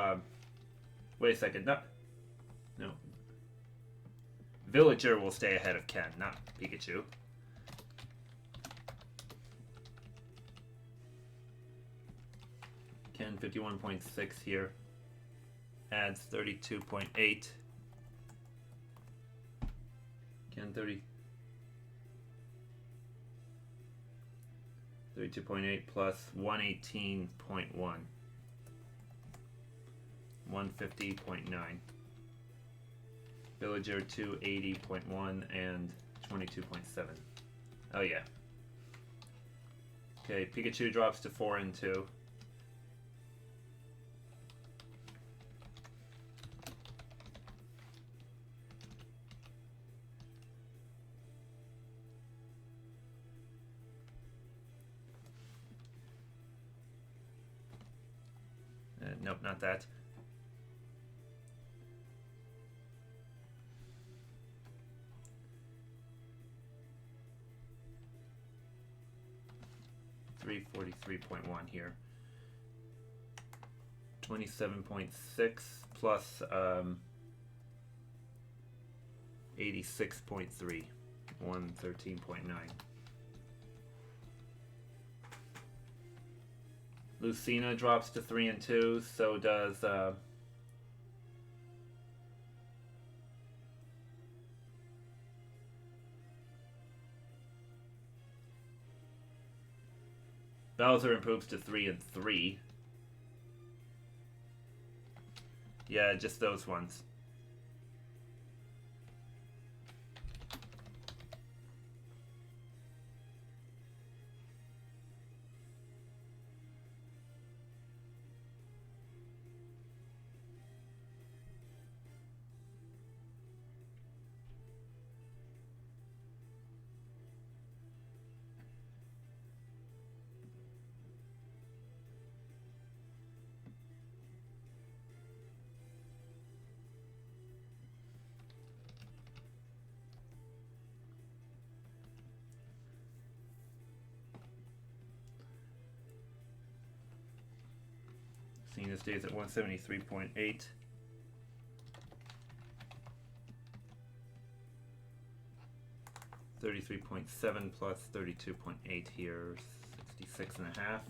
wait a second, no. Villager will stay ahead of Ken, not Pikachu. Ken 51.6 here. Adds 32.8. Ken 32.8 plus 118.1. 150.9. Villager 280.1 and 22.7. Oh yeah. Okay, Pikachu drops to 4-2. Nope, not that. $343.1 here. 27.6 plus 86.3. 113.9. Lucina drops to 3-2, so does Bowser improves to 3-3. Yeah, just those ones. Lucina stays at 173.8. 33.7 plus 32.8 here, 66.5.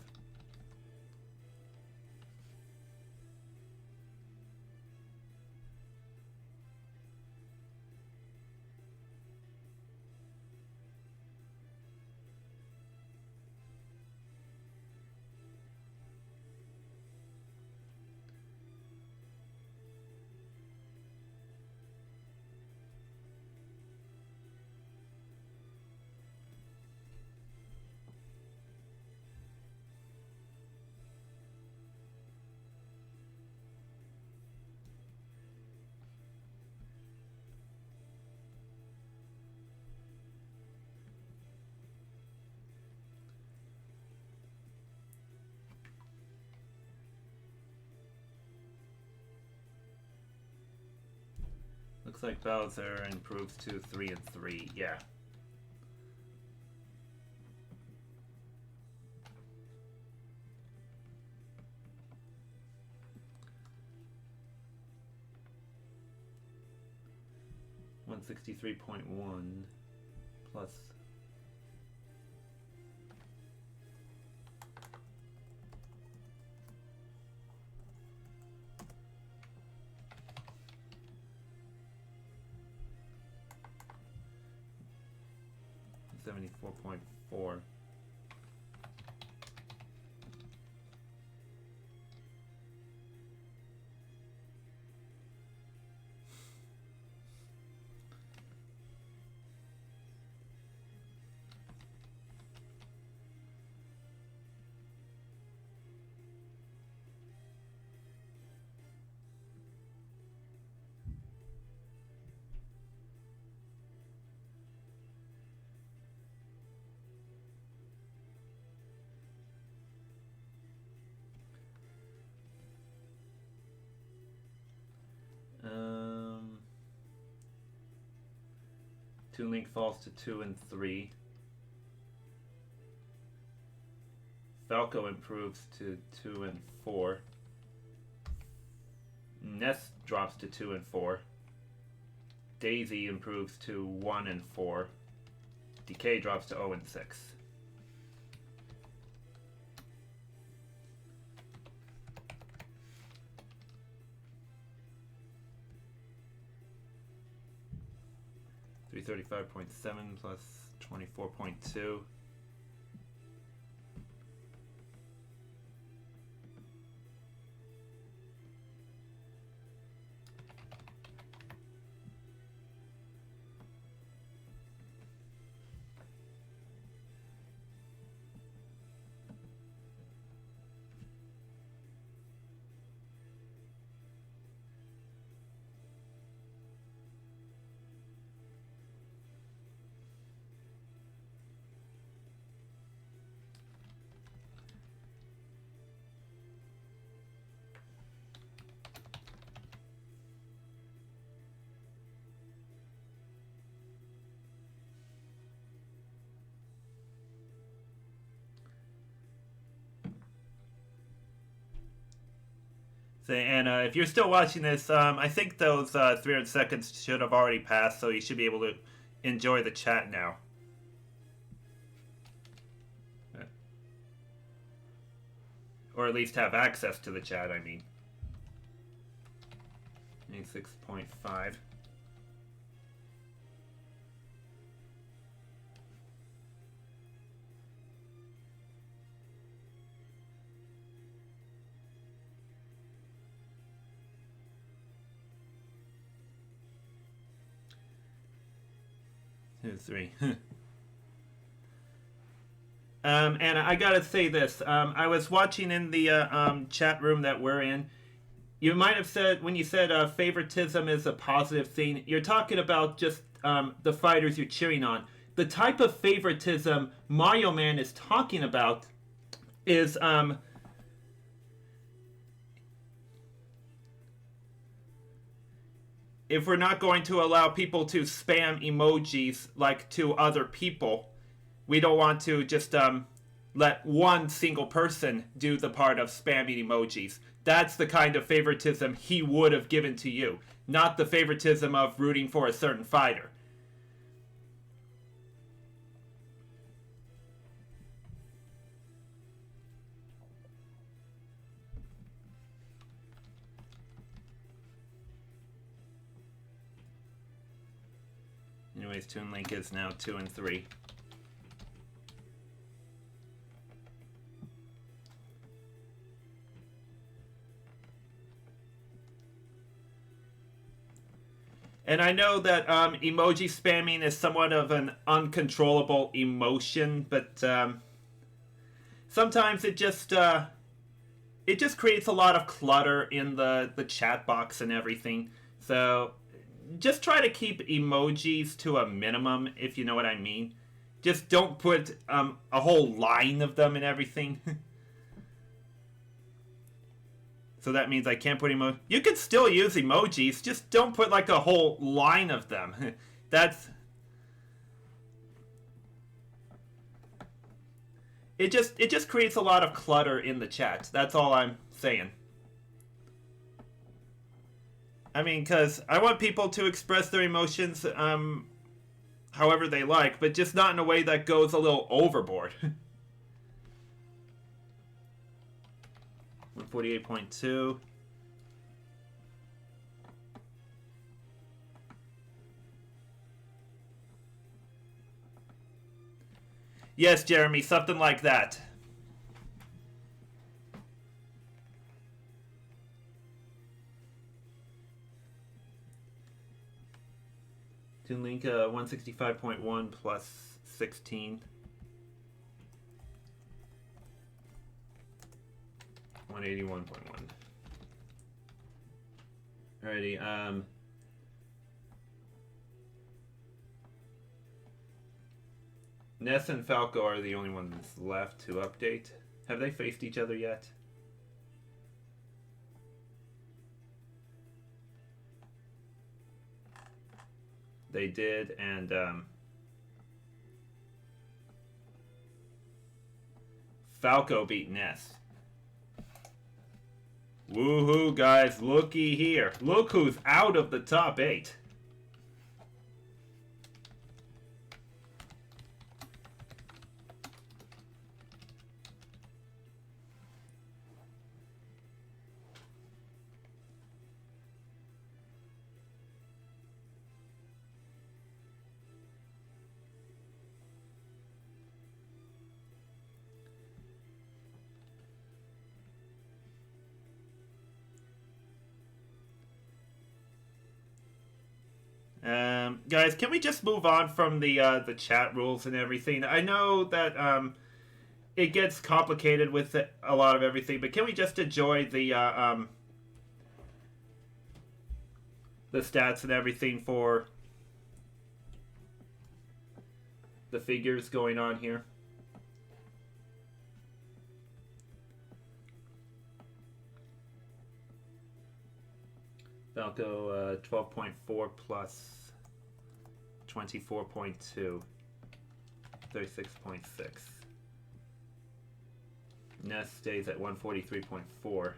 Looks like Bowser improves to 3 and 3. Yeah. $163.1 plus. $74.4. Toon Link falls to 2 and 3. Falco improves to 2 and 4. Ness drops to 2 and 4. Daisy improves to 1 and 4. Decay drops to 0 and 6. $335.7 plus 24.2. And if you're still watching this, I think those 300 seconds should have already passed, so you should be able to enjoy the chat now. Or at least have access to the chat, I mean. 6.5. Two, three. And I gotta say this. I was watching in the chat room that we're in. You might have said, when you said favoritism is a positive thing, you're talking about just the fighters you're cheering on. The type of favoritism Mario Man is talking about is if we're not going to allow people to spam emojis like to other people, we don't want to just let one single person do the part of spamming emojis. That's the kind of favoritism he would have given to you, not the favoritism of rooting for a certain fighter. Anyways, Toon Link is now 2 and 3. And I know that emoji spamming is somewhat of an uncontrollable emotion, but sometimes it just creates a lot of clutter in the chat box and everything. So just try to keep emojis to a minimum, if you know what I mean. Just don't put a whole line of them and everything. So that means I can't put emojis. You could still use emojis, just don't put like a whole line of them. It just creates a lot of clutter in the chat. That's all I'm saying. I mean, because I want people to express their emotions however they like, but just not in a way that goes a little overboard. 148.2. Yes, Jeremy, something like that. Toon Link 165.1 plus 16. 181.1. Alrighty, Ness and Falco are the only ones left to update. Have they faced each other yet? They did, and Falco beat Ness. Woohoo, guys, looky here. Look who's out of the top 8. Guys, can we just move on from the chat rules and everything? I know that it gets complicated with a lot of everything, but can we just enjoy the stats and everything for the figures going on here? Falco 12.4 plus 24.2, 36.6. Ness stays at 143.4.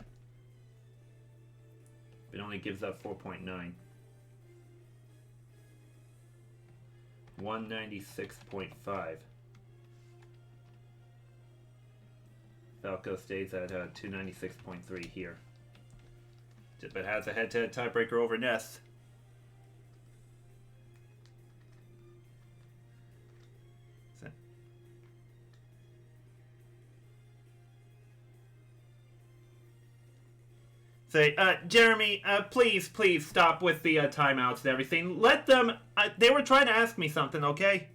It only gives up 4.9. 196.5. Falco stays at 296.3 here. But has a head-to-head tiebreaker over Ness. Say, Jeremy, please stop with the timeouts and everything. Let them, they were trying to ask me something, okay?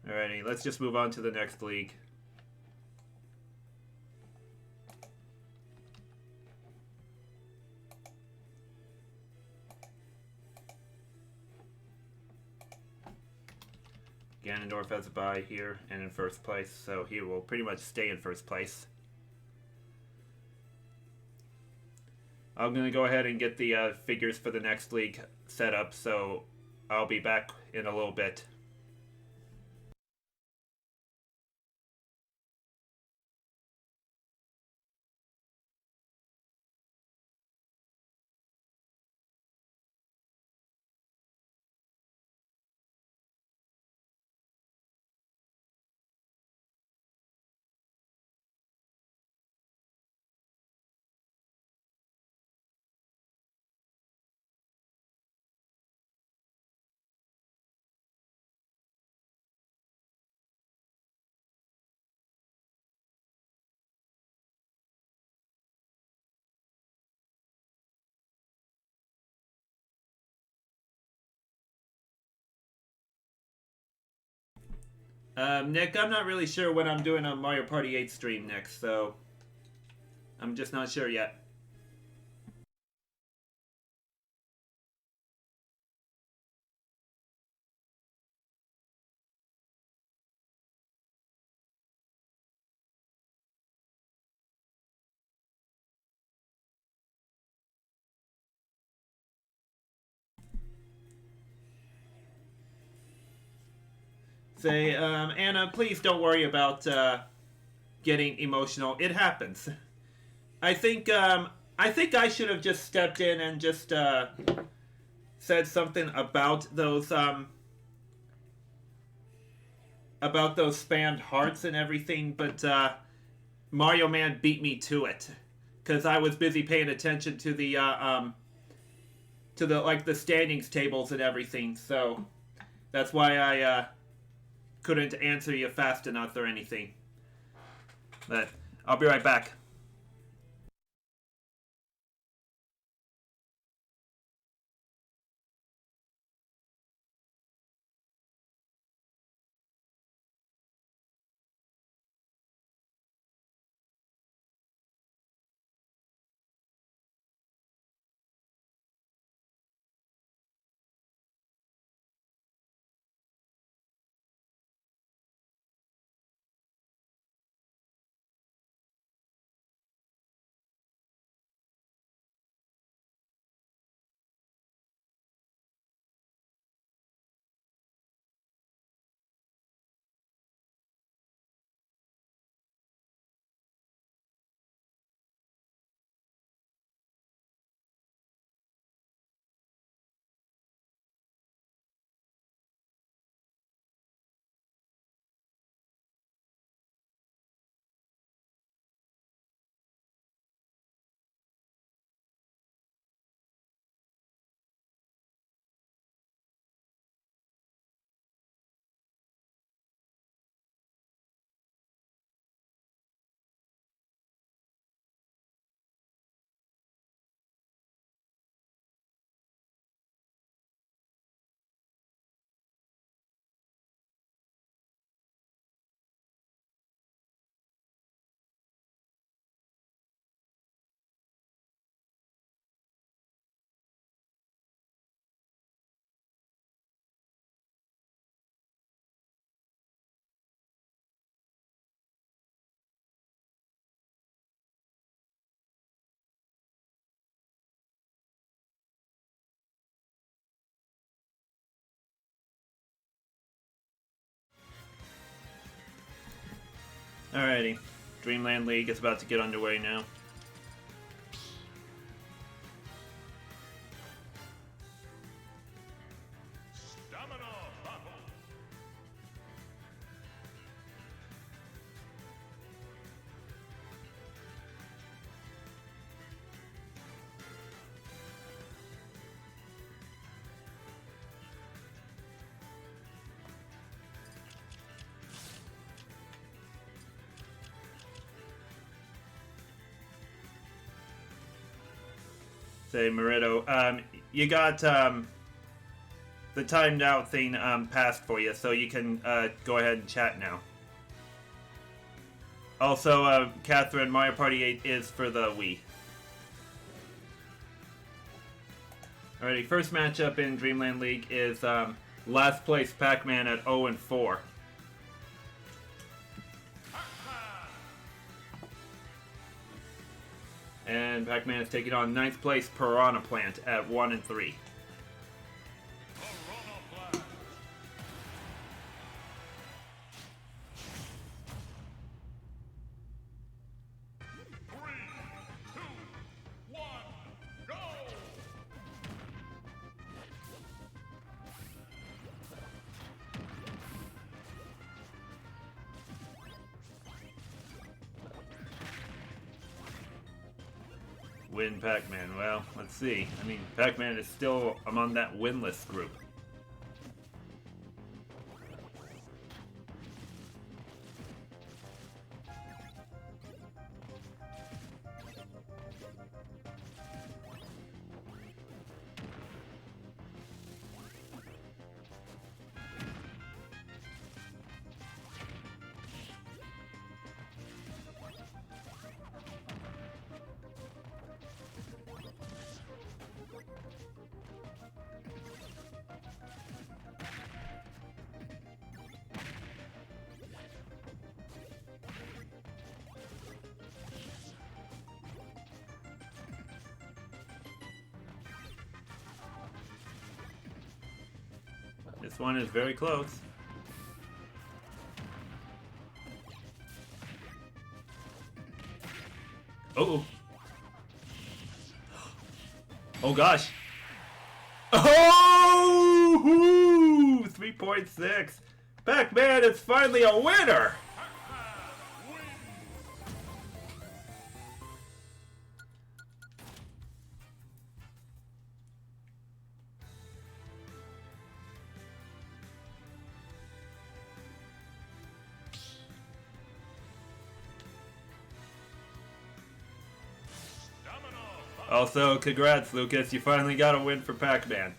Alrighty, let's just move on to the next league. Ganondorf has a bye here and in first place, so he will pretty much stay in first place. I'm gonna go ahead and get the figures for the next league set up, so I'll be back in a little bit. Nick, I'm not really sure what I'm doing on Mario Party 8 stream next, so I'm just not sure yet. Say, Anna, please don't worry about getting emotional. It happens. I think I should have just stepped in and just said something about those spammed hearts and everything, but Mario Man beat me to it because I was busy paying attention to the like the standings tables and everything. So that's why I couldn't answer you fast enough or anything. But I'll be right back. Alrighty. Dreamland League is about to get underway now. Stamina battle. Say, Merito, you got the timed out thing passed for you, so you can go ahead and chat now. Also, Catherine, Mario Party 8 is for the Wii. Alrighty, first matchup in Dreamland League is last place Pac-Man at 0-4. And Pac-Man is taking on 9th place Piranha Plant at 1 and 3. Win Pac-Man. Well, let's see. I mean, Pac-Man is still among that winless group. This one is very close. Oh. Oh gosh. Oh! 3.6. Pac-Man is finally a winner. Also, congrats, Lucas. You finally got a win for Pac-Man.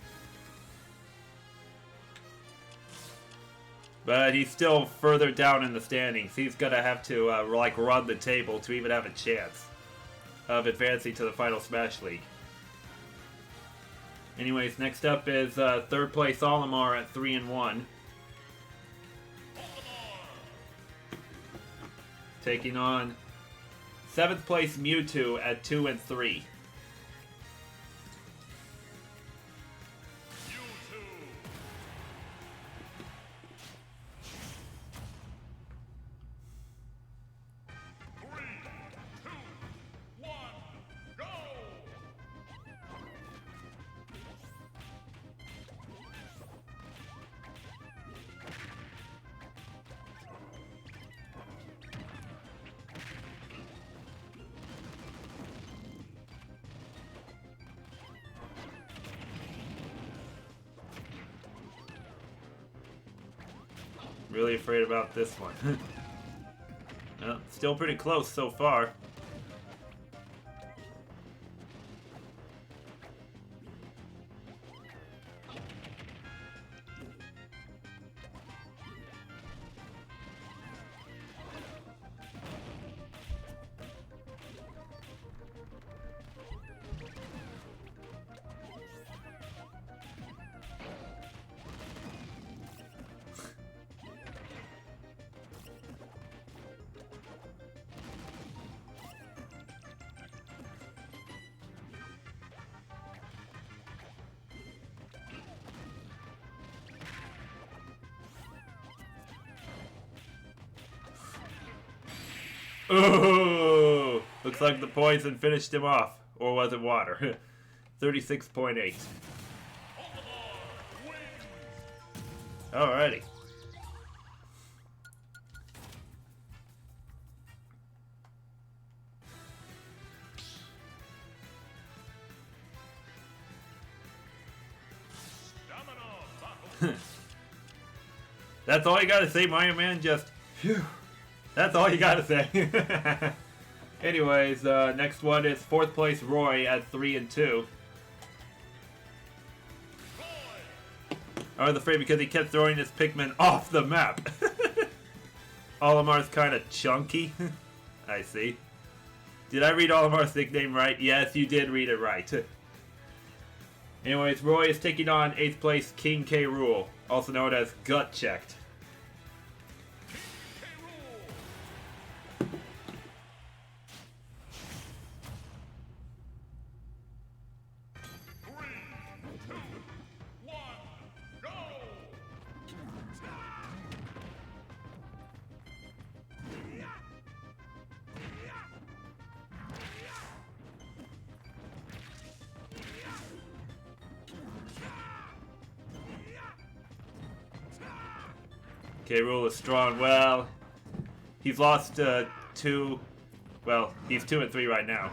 But he's still further down in the standings. He's gonna have to, like, run the table to even have a chance of advancing to the final Smash League. Anyways, next up is 3rd place Olimar at 3 and 1. Taking on 7th place Mewtwo at 2 and 3. Really afraid about this one. Well, still pretty close so far. Ooh! Looks like the poison finished him off. Or was it water? 36.8. Alrighty. That's all you gotta say, Mario Man? Just, phew. That's all you gotta say. Anyways, next one is 4th place Roy at 3 and 2. I was afraid because he kept throwing his Pikmin off the map. Olimar's kind of chunky. I see. Did I read Olimar's nickname right? Yes, you did read it right. Anyways, Roy is taking on 8th place King K. Rool, also known as Gut Checked. K. Rool is strong. Well, he's lost 2. Well, he's 2 and 3 right now.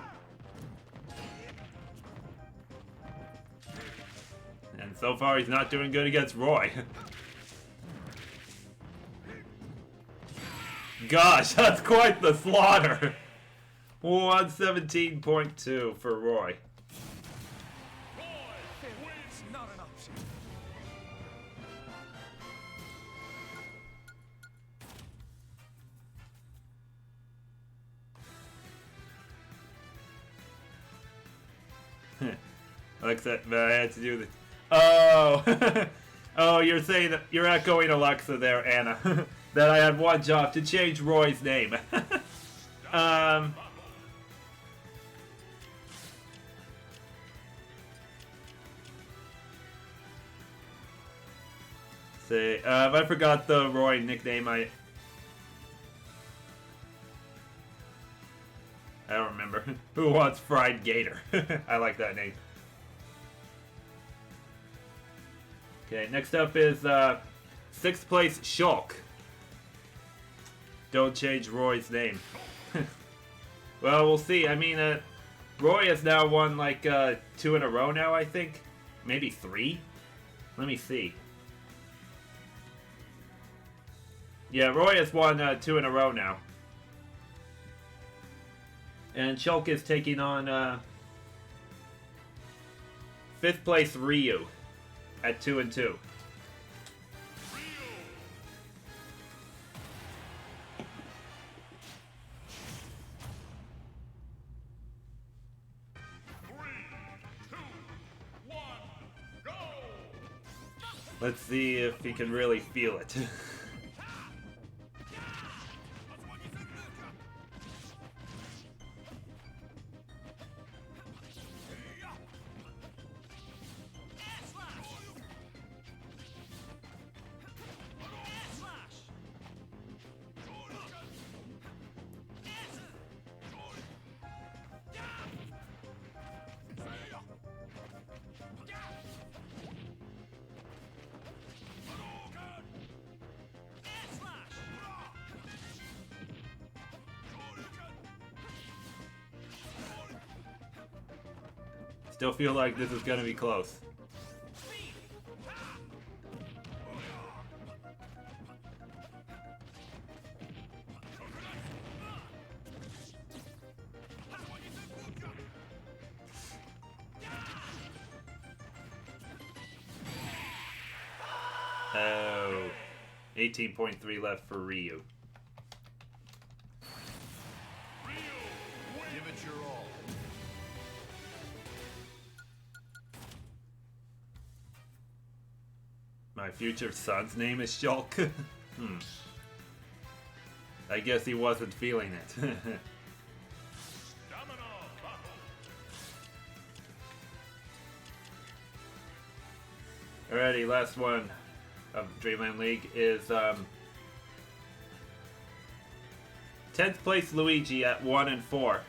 And so far, he's not doing good against Roy. Gosh, that's quite the slaughter. 117.2 for Roy. It's not an option. Alexa, but I had to do this. Oh, oh, you're saying that you're echoing Alexa there, Anna. That I had one job to change Roy's name. Say, I forgot the Roy nickname. I don't remember. Who wants fried gator? I like that name. Okay, next up is 6th place Shulk. Don't change Roy's name. Well, we'll see. I mean, Roy has now won like 2 in a row now, I think. Maybe 3? Let me see. Yeah, Roy has won 2 in a row now. And Shulk is taking on 5th place Ryu at 2 and 2. Let's see if he can really feel it. Still feel like this is gonna be close. Oh, 18.3 left for Ryu. Give it your all. My future son's name is Shulk. I guess he wasn't feeling it. Domino battle. Alrighty, last one of Dreamland League is 10th place Luigi at 1 and 4.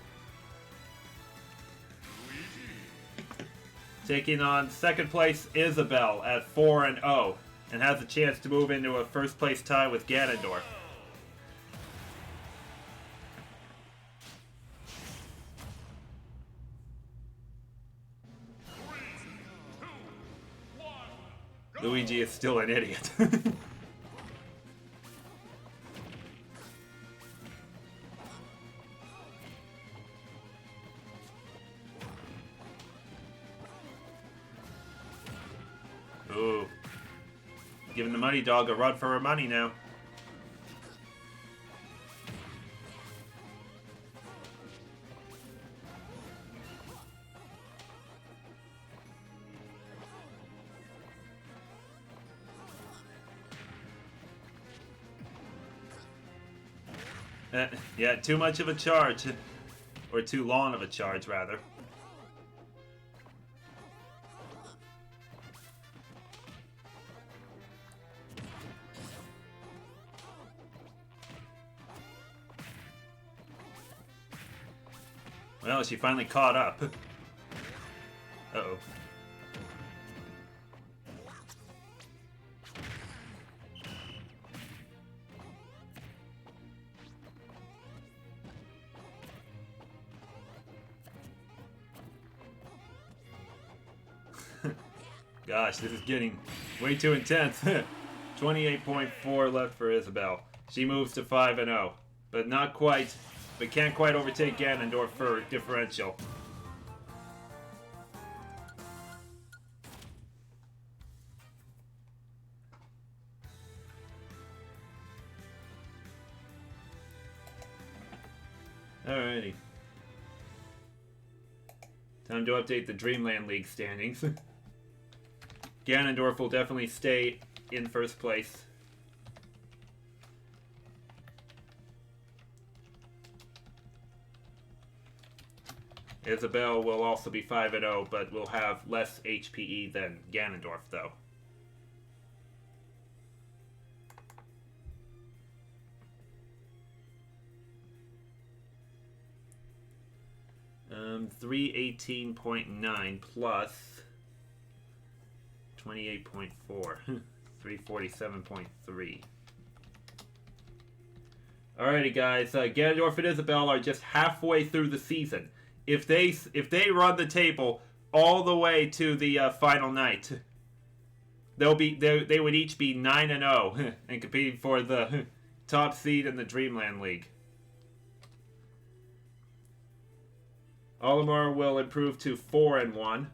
Taking on 2nd place Isabelle at 4 and 0, and has a chance to move into a 1st place tie with Ganondorf. Luigi is still an idiot. Ooh. Giving the money dog a run for her money now. Yeah, too much of a charge. Or too long of a charge, rather. Well, she finally caught up. Uh-oh. Gosh, this is getting way too intense. 28.4 left for Isabel. She moves to 5-0, but not quite. But can't quite overtake Ganondorf for differential. Alrighty. Time to update the Dreamland League standings. Ganondorf will definitely stay in first place. Isabel will also be 5-0, but will have less HPE than Ganondorf, though. 318.9 plus 28.4. 347.3. Alrighty, guys. Ganondorf and Isabel are just halfway through the season. If they run the table all the way to the final night, they would each be 9-0 and competing for the top seed in the Dreamland League. Olimar will improve to 4-1.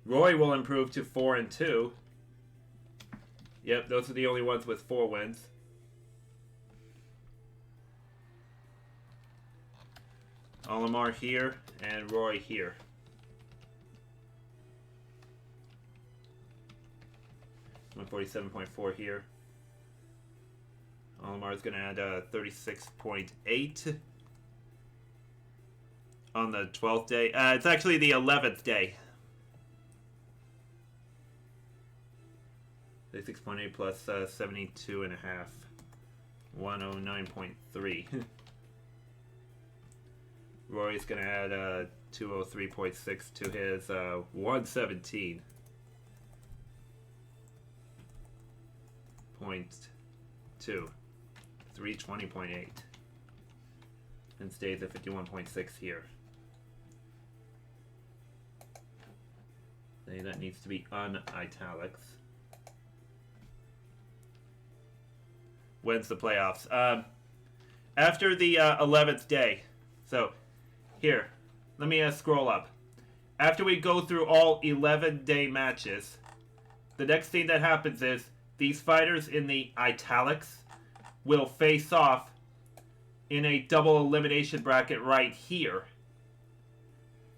Roy will improve to 4-2. Yep, those are the only ones with 4 wins. Olimar here and Roy here. $147.4 here. Olimar is going to add 36.8 on the 12th day. It's actually the 11th day. 36.8 plus 72.5. 109.3. Roy's going to add 203.6 to his 117.2. .2. 320.8. And stays at 51.6 here. That needs to be un-italics. When's the playoffs? After the 11th day. So, here. Let me scroll up. After we go through all 11-day matches, the next thing that happens is these fighters in the italics will face off in a double elimination bracket right here.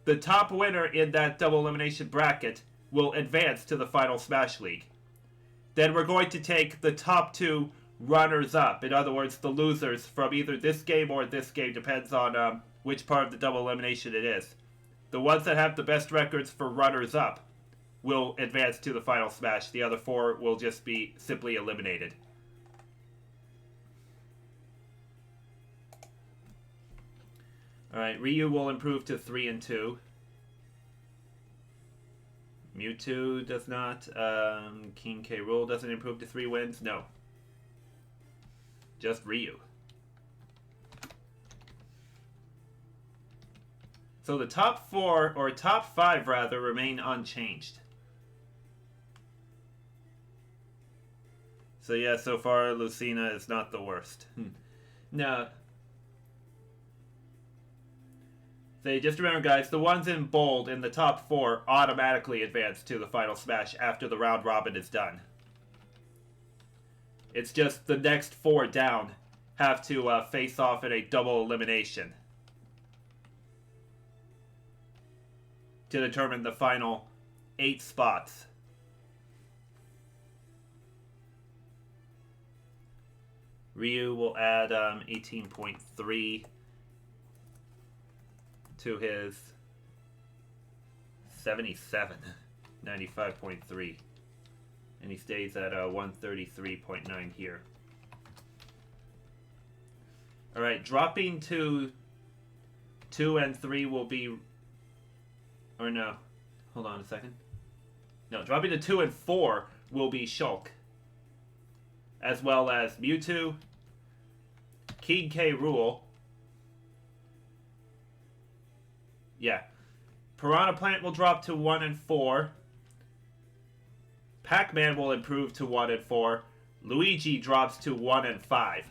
The top winner in that double elimination bracket will advance to the final Smash League. Then we're going to take the top 2 runners-up. In other words, the losers from either this game or this game, depends on which part of the double elimination it is. The ones that have the best records for runners-up will advance to the final Smash. The other 4 will just be simply eliminated. Alright, Ryu will improve to 3-2. Mewtwo does not. King K. Rool doesn't improve to 3 wins. No. Just Ryu. So the top 4, or top 5 rather, remain unchanged. So yeah, so far Lucina is not the worst. No. So just remember, guys, the ones in bold in the top 4 automatically advance to the final Smash after the round robin is done. It's just the next 4 down have to face off in a double elimination to determine the final 8 spots. Ryu will add 18.3 to his 77, 95.3. And he stays at 133.9 here. Alright, dropping to 2 and 3 will be... Or no. Hold on a second. No, dropping to 2 and 4 will be Shulk. As well as Mewtwo, King K. Rool. Yeah. Piranha Plant will drop to 1 and 4. Pac-Man will improve to 1 and 4. Luigi drops to 1 and 5.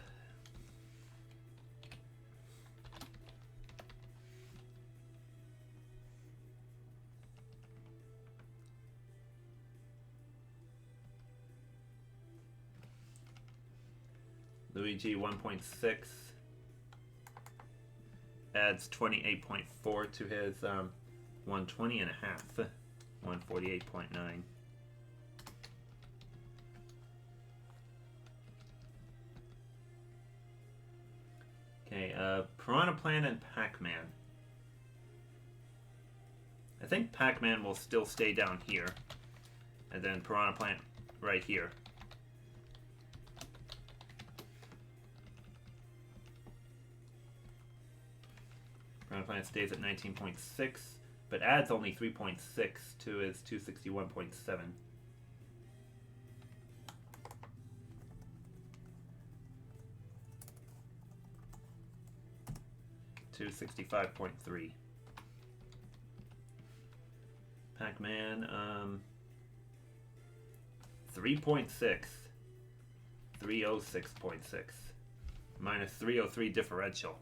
Luigi 1.6 adds 28.4 to his 120 and a half. 148.9. Okay, Piranha Plant and Pac-Man. I think Pac-Man will still stay down here. And then Piranha Plant right here. Piranha Plant stays at 19.6, but adds only 3.6 to his 261.7. 265.3. Pac-Man, 3.6. 306.6. Minus 303 differential.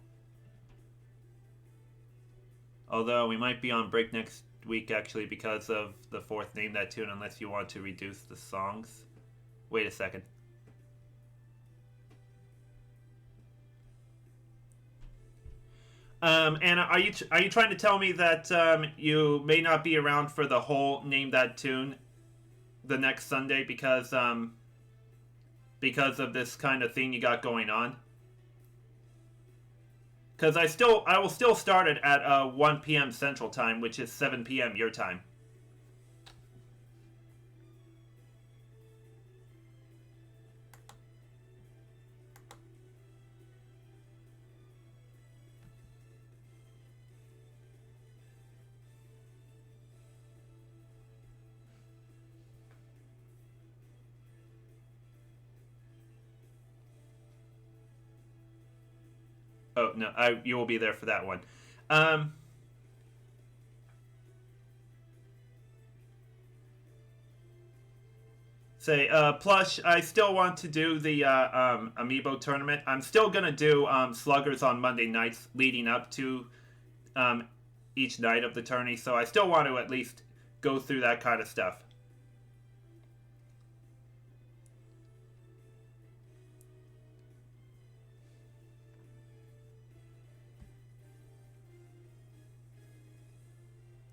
Although we might be on break next week actually because of the fourth Name That Tune unless you want to reduce the songs. Wait a second. Anna, are you trying to tell me that you may not be around for the whole Name That Tune the next Sunday because of this kind of thing you got going on? Because I will still start it at 1 p.m. Central Time, which is 7 p.m. your time. Oh, no, you will be there for that one. Plush, I still want to do the amiibo tournament. I'm still going to do sluggers on Monday nights leading up to each night of the tourney, so I still want to at least go through that kind of stuff.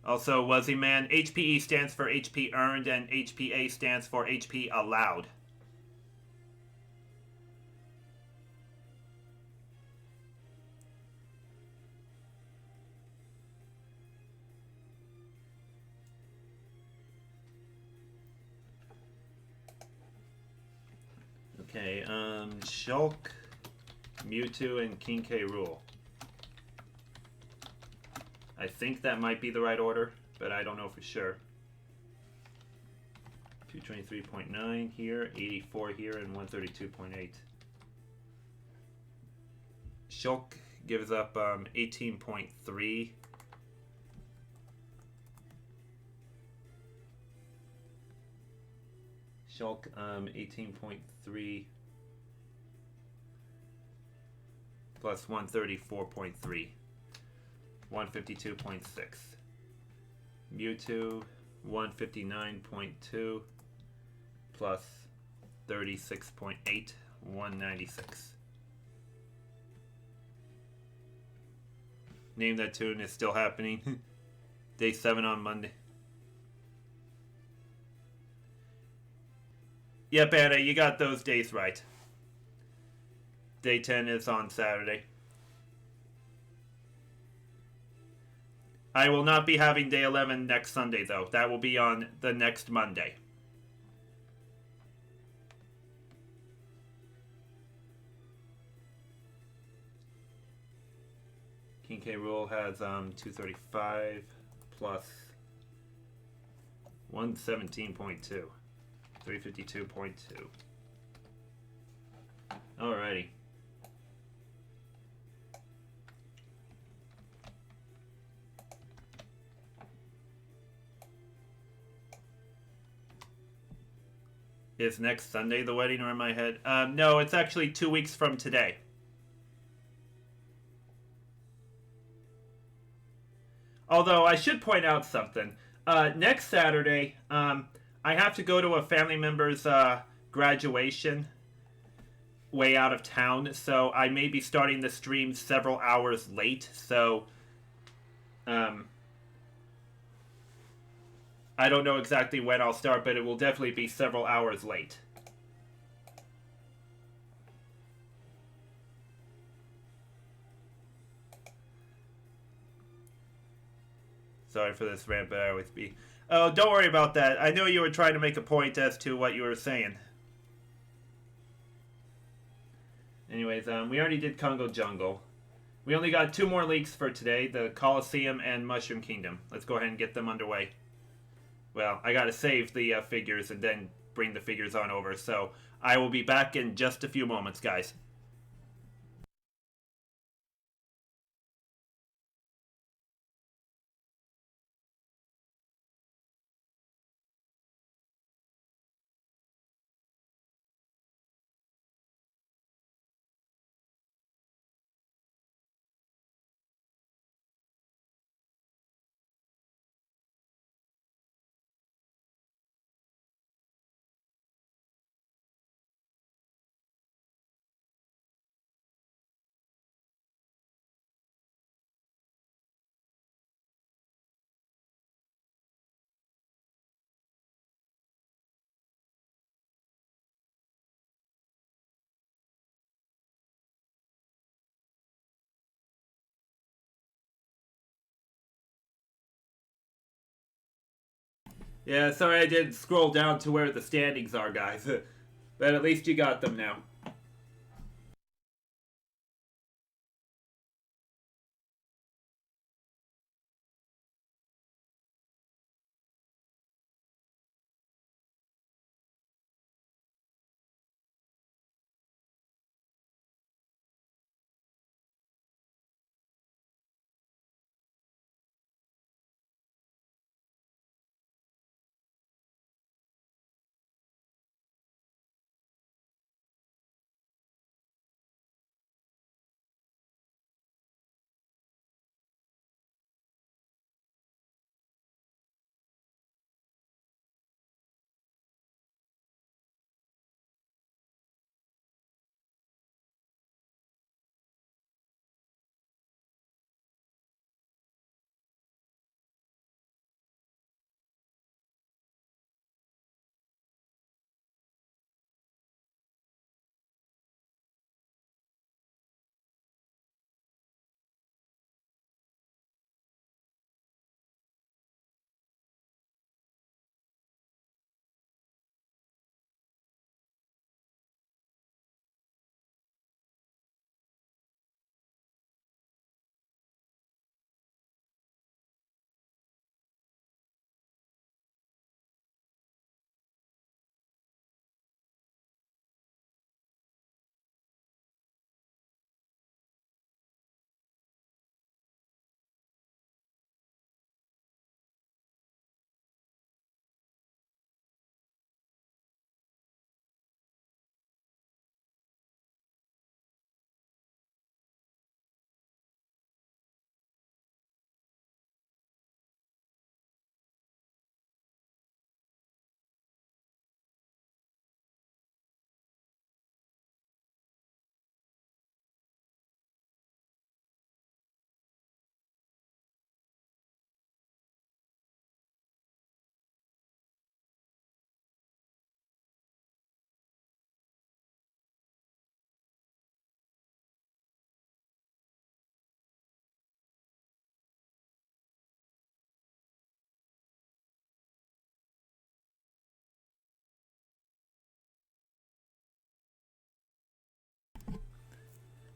Also, Wuzzy Man, HPE stands for HP earned and HPA stands for HP allowed. Okay, Shulk, Mewtwo, and King K. Rool. I think that might be the right order, but I don't know for sure. 223.9 here, 84 here, and 132.8. Shulk gives up 18.3. Shulk 18.3 plus 134.3. 152.6. Mewtwo 159.2 plus 36.8. 196. Name That Tune is still happening. Day 7 on Monday. Yep, Anna, you got those days right. Day 10 is on Saturday. I will not be having Day 11 next Sunday, though. That will be on the next Monday. King K. Rool has 235 plus 117.2. 352.2. Alrighty. Is next Sunday the wedding, or in my head? No, it's actually 2 weeks from today. Although I should point out something. Next Saturday, I have to go to a family member's graduation way out of town, so I may be starting the stream several hours late, so I don't know exactly when I'll start, but it will definitely be several hours late. Sorry for this rant, but I always be. Oh, don't worry about that. I know you were trying to make a point as to what you were saying. Anyways, we already did Congo Jungle. We only got 2 more leaks for today, the Coliseum and Mushroom Kingdom. Let's go ahead and get them underway. Well, I gotta save the figures and then bring the figures on over, so I will be back in just a few moments, guys. Yeah, sorry I didn't scroll down to where the standings are, guys. But at least you got them now.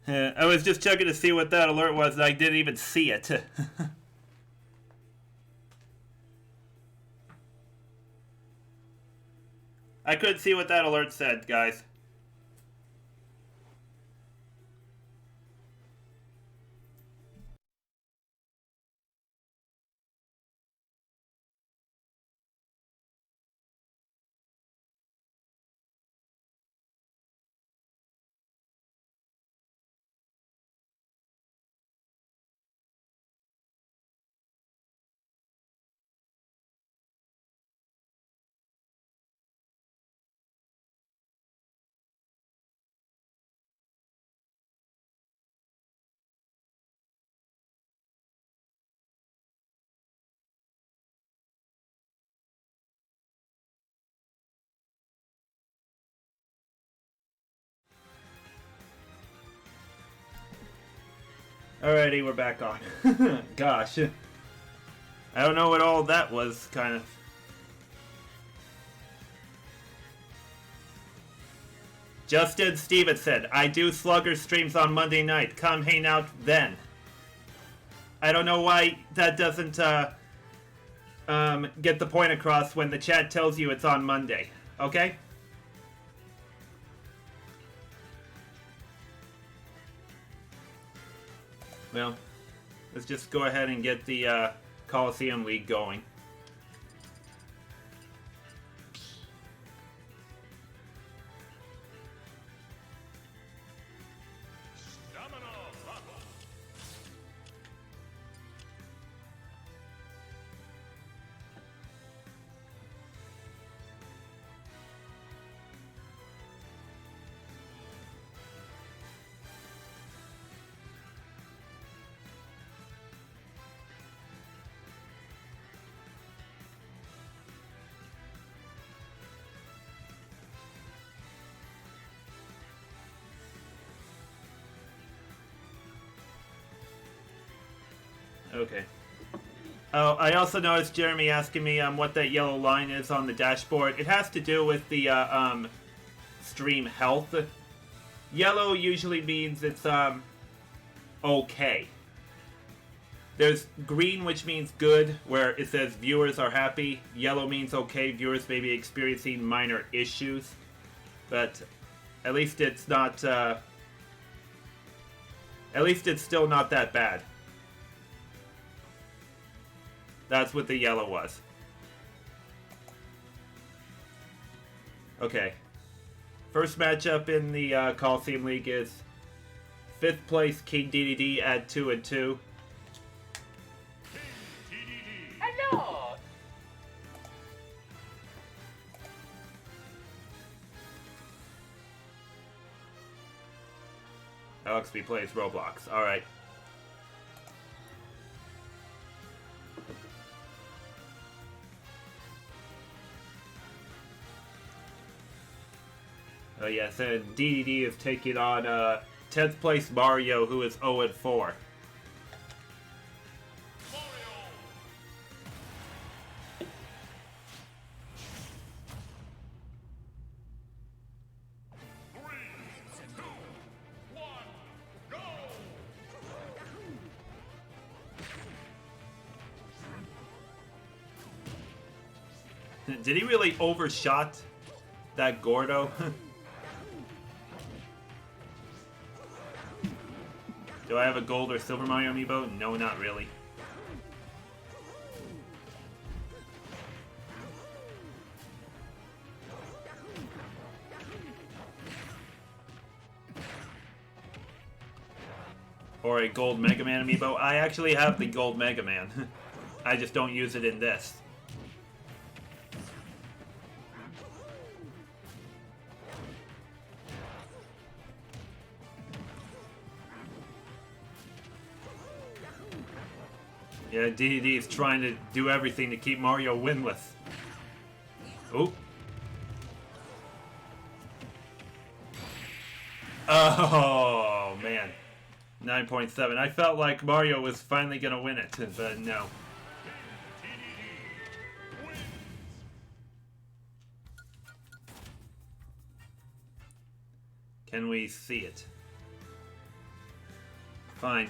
I was just checking to see what that alert was, and I didn't even see it. I couldn't see what that alert said, guys. Alrighty, we're back on. Gosh. I don't know what all that was, kind of. Justin Stevenson, I do Slugger streams on Monday night. Come hang out then. I don't know why that doesn't get the point across when the chat tells you it's on Monday. Okay? Well, let's just go ahead and get the Coliseum League going. Okay. Oh, I also noticed Jeremy asking me what that yellow line is on the dashboard. It has to do with the stream health. Yellow usually means it's okay. There's green, which means good, where it says viewers are happy. Yellow means okay, viewers may be experiencing minor issues. But at least it's not at least it's still not that bad. That's what the yellow was. Okay. First matchup in the Coliseum League is 5th place King DDD at 2-2. Hello! Alex B plays Roblox. Alright. Oh yes, and DDD is taking on 10th place Mario, who is 0-4. Did he really overshot that Gordo? Do I have a gold or silver Mario amiibo? No, not really. Or a gold Mega Man amiibo. I actually have the gold Mega Man. I just don't use it in this. Yeah, DDD is trying to do everything to keep Mario winless. Oop. Oh, man. 9.7. I felt like Mario was finally going to win it, but no. Can we see it? Fine.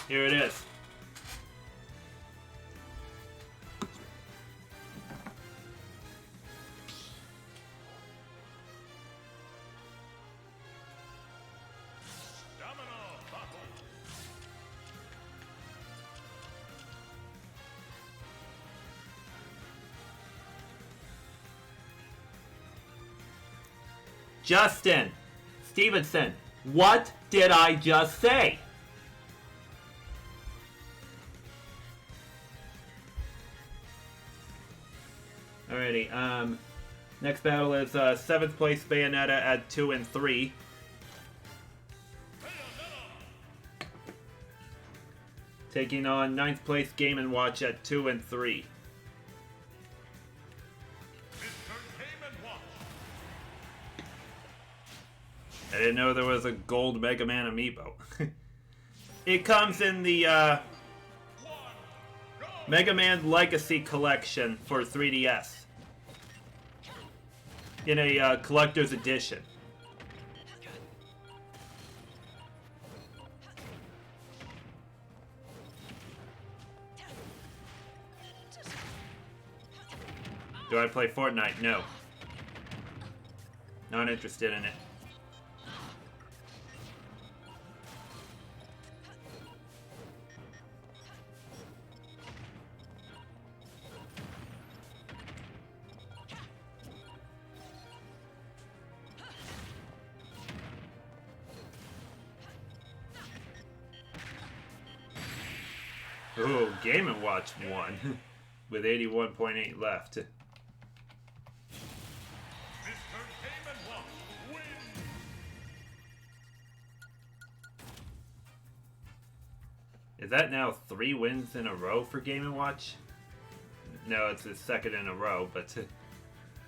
Here it is. Justin Stevenson, what did I just say? Alrighty, next battle is 7th place Bayonetta at 2-3. Taking on 9th place Game & Watch at 2-3. I didn't know there was a gold Mega Man amiibo. It comes in the Mega Man Legacy Collection for 3DS. In a collector's edition. Do I play Fortnite? No. Not interested in it. Ooh, Game & Watch won with 81.8 left. Is that now 3 wins in a row for Game & Watch? No, it's his second in a row, but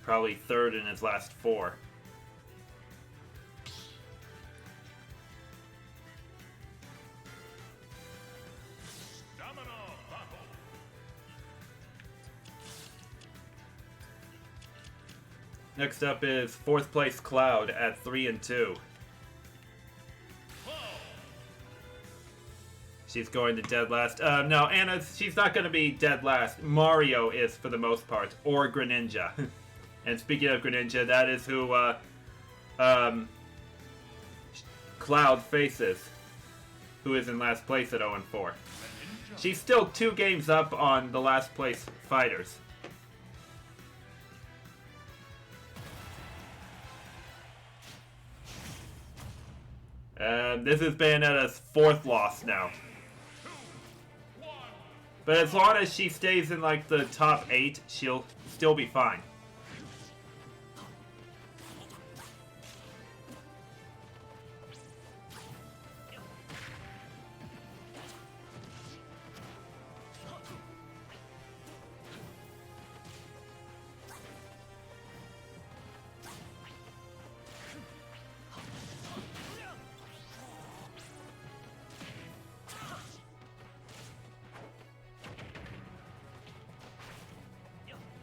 probably third in his last 4. Next up is 4th place Cloud at 3-2. She's going to dead last. No, Anna, she's not going to be dead last. Mario is for the most part, or Greninja. And speaking of Greninja, that is who Cloud faces, who is in last place at 0-4. She's still 2 games up on the last place fighters. This is Bayonetta's 4th loss now. But as long as she stays in like the top 8, she'll still be fine.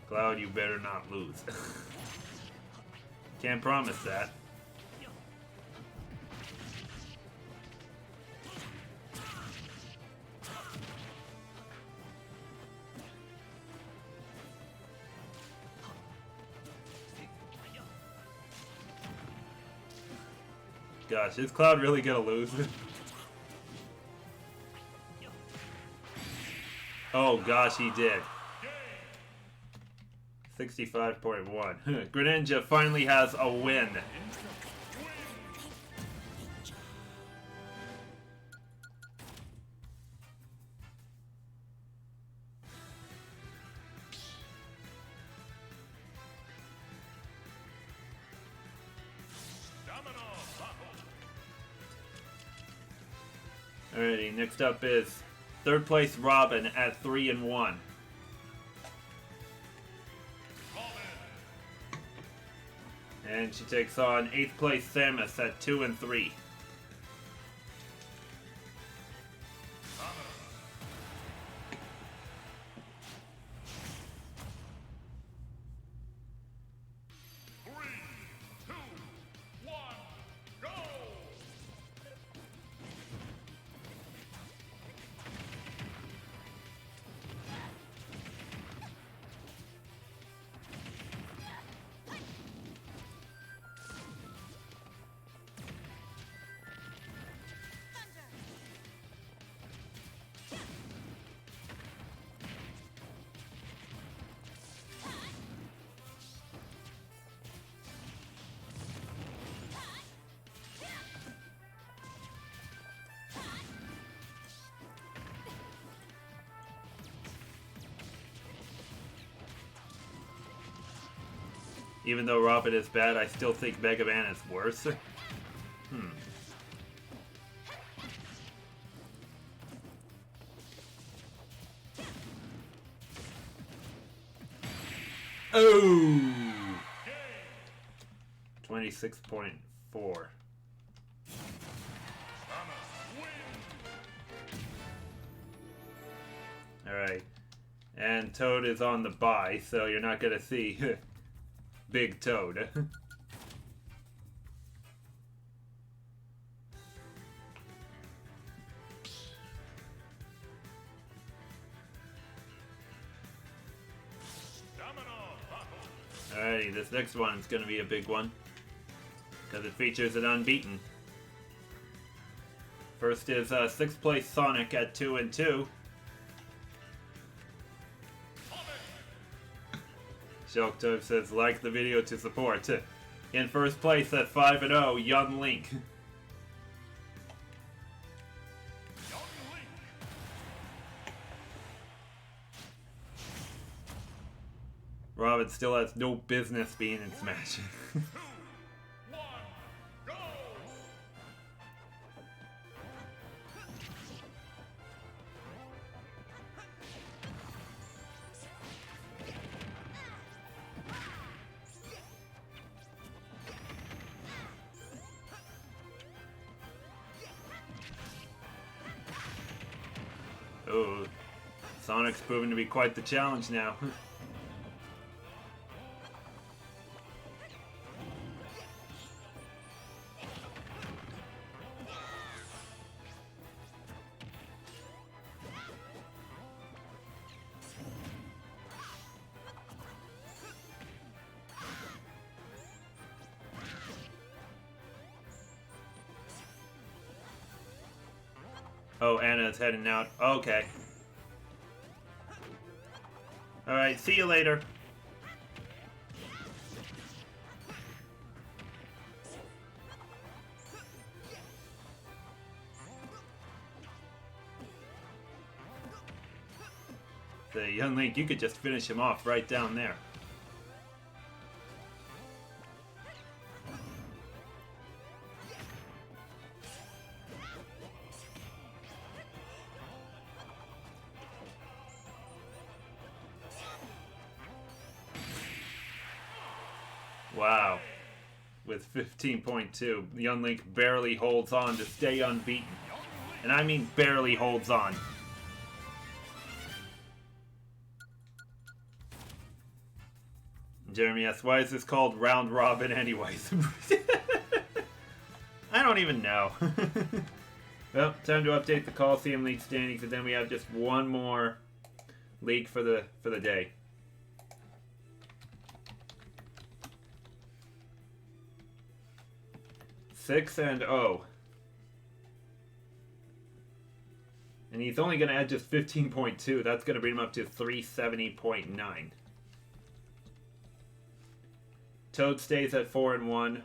Cloud, you better not lose. Can't promise that. Gosh, is Cloud really gonna lose? Oh gosh, he did. 65.1. Greninja finally has a win. Alrighty, next up is 3rd place Robin at 3-1. And she takes on 8th place Samus at 2-3. Even though Robin is bad, I still think Mega Man is worse. Oh! 26.4. Alright. And Toad is on the bye, so you're not gonna see Big Toad. Alrighty, this next one is gonna be a big one. Because it features an unbeaten. First is 6th place Sonic at 2 and 2. Shelktove says, like the video to support. In first place at 5 and 0, Young Link. Robin still has no business being in Smash. Oh, Sonic's proving to be quite the challenge now. Oh, Anna's heading out. Okay. Alright, see you later. The Young Link, you could just finish him off right down there. Wow. With 15.2, Young Link barely holds on to stay unbeaten. And I mean barely holds on. Jeremy asks, why is this called Round Robin anyways? I don't even know. Well, time to update the Coliseum League standings, and then we have just one more league for the day. Six and 0. And he's only going to add just 15.2. That's going to bring him up to 370.9. Toad stays at 4 and 1.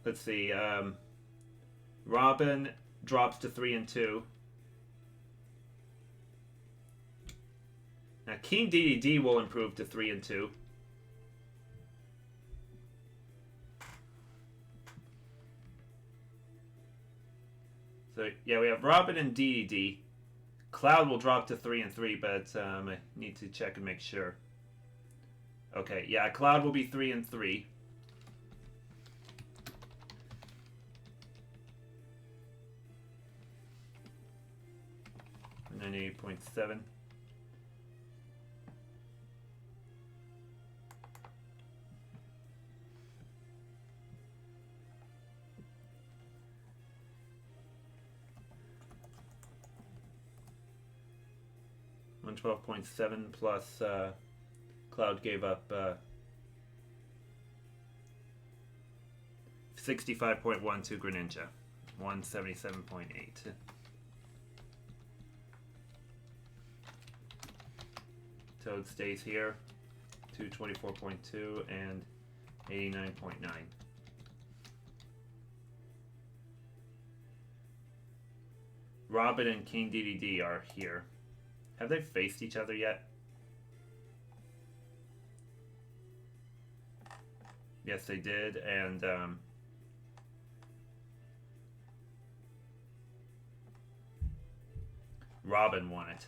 Let's see. Robin drops to 3 and 2. Now King DDD will improve to 3 and 2. So yeah, we have Robin and DDD. Cloud will drop to 3 and 3, but I need to check and make sure. Okay, yeah, Cloud will be 3 and 3. .7. $112.7 plus Cloud gave up 65.1 to Greninja. 177.8. Toad stays here. 224.2 and 89.9. Robin and King DDD are here. Have they faced each other yet? Yes, they did, and Robin won it.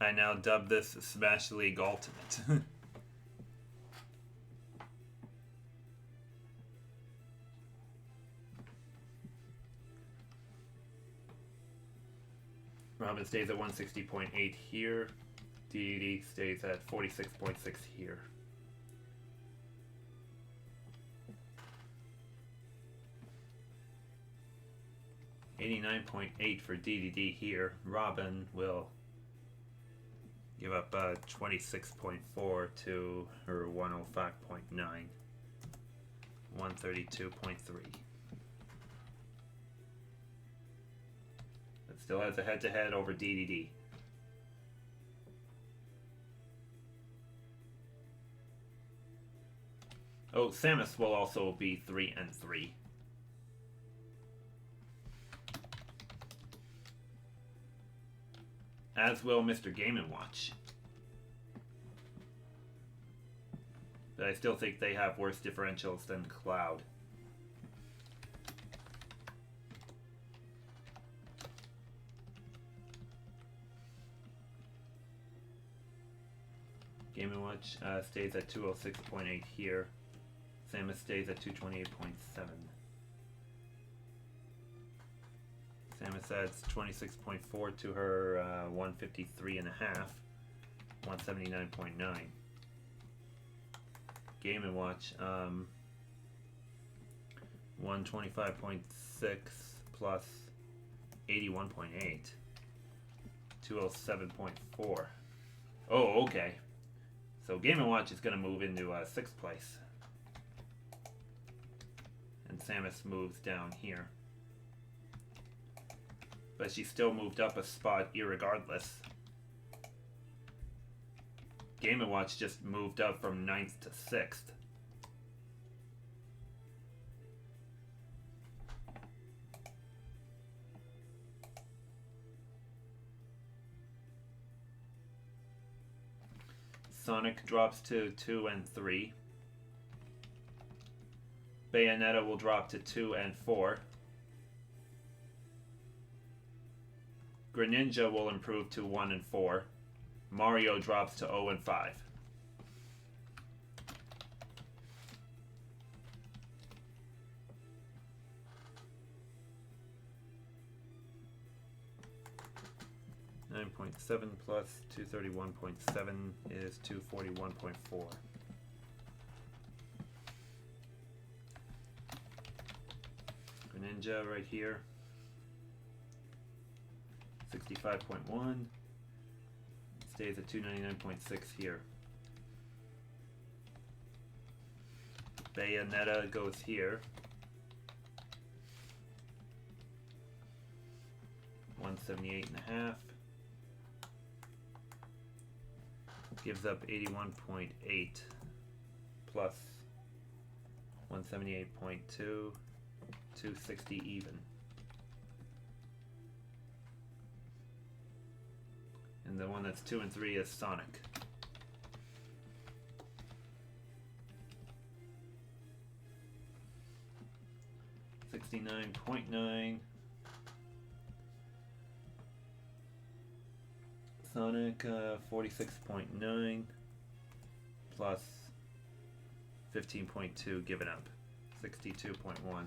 I now dub this Smash League Ultimate. Robin stays at 160.8 here. DDD stays at 46.6 here. $89.8 for DDD here. Robin will give up 26.4 to her 105.9. 132.3. But still has a head-to-head over DDD. Oh, Samus will also be 3-3. As will Mr. Game & Watch. But I still think they have worse differentials than Cloud. Game & Watch stays at 206.8 here. Samus stays at 228.7. Samus adds 26.4 to her 153.5, 179.9. Game & Watch, 125.6 plus 81.8, 207.4. Oh, okay. So Game & Watch is going to move into 6th place. And Samus moves down here. But she still moved up a spot irregardless. Game & Watch just moved up from 9th to 6th. Sonic drops to 2 and 3. Bayonetta will drop to 2 and 4. Greninja will improve to 1 and 4. Mario drops to 0 and 5. .7 plus 231.7 is 241.4. Greninja right here. 65.1. Stays at 299.6 here. Bayonetta goes here. 178.5. Gives up 81.8 plus 178.2, 260 even. And the one that's 2 and 3 is Sonic. $69.9. Sonic 46.9 plus 15.2 given up. 62.1.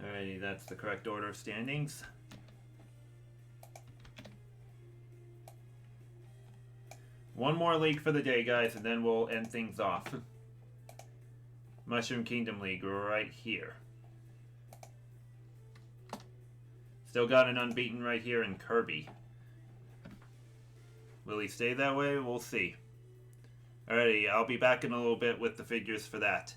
Alrighty, that's the correct order of standings. One more league for the day, guys, and then we'll end things off. Mushroom Kingdom League right here. Still got an unbeaten right here in Kirby. Will he stay that way? We'll see. Alrighty, I'll be back in a little bit with the figures for that.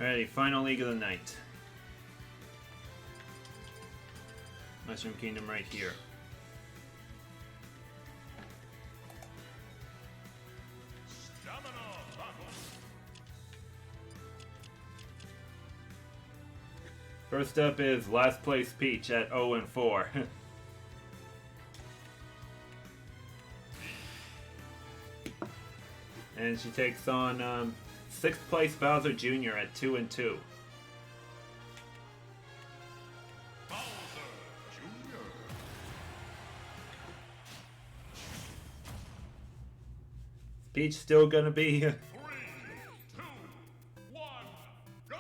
Alrighty, final league of the night. Mushroom Kingdom right here. Stamina battle. First up is last place Peach at 0-4. And she takes on 6th place Bowser Jr. at 2-2. Bowser Jr. Peach still gonna be 3, 2, 1, go!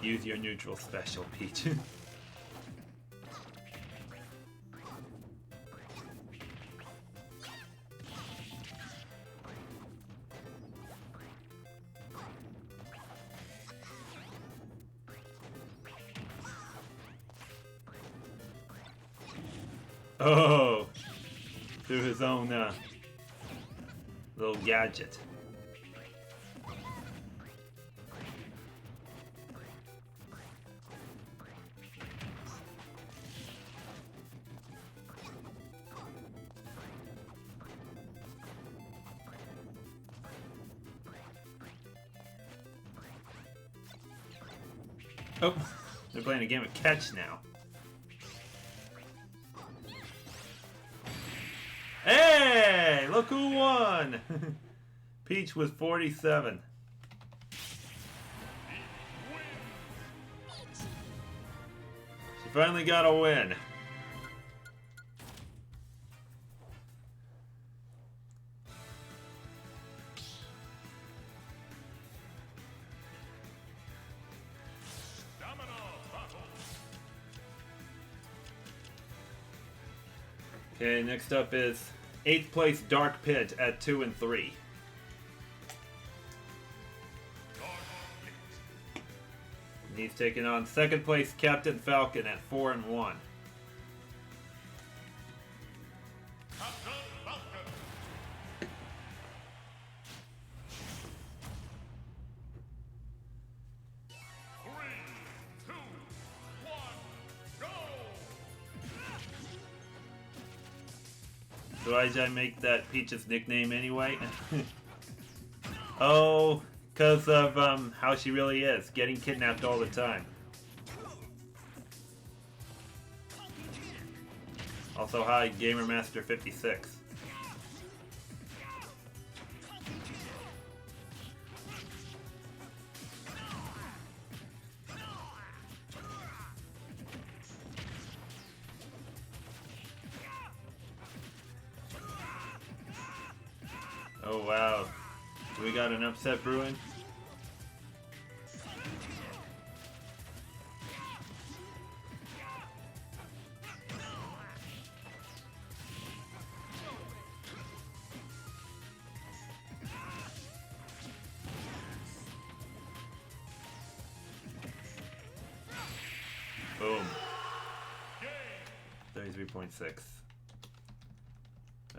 Use your neutral special, Peach. Oh! Through his own little gadget. Oh, they're playing a game of catch now. Hey, look who won! Peach was 47. She finally got a win. Stamina battle. Okay, next up is 8th place Dark Pit at 2-3. Dark Pit. And he's taking on 2nd place Captain Falcon at 4-1. Captain Falcon. 3, 2, 1, go! So why did I make that Peach's nickname anyway? Oh, because of how she really is, getting kidnapped all the time. Also, hi, Gamermaster 56. Oh wow, we got an upset brewing. Boom. 33.6.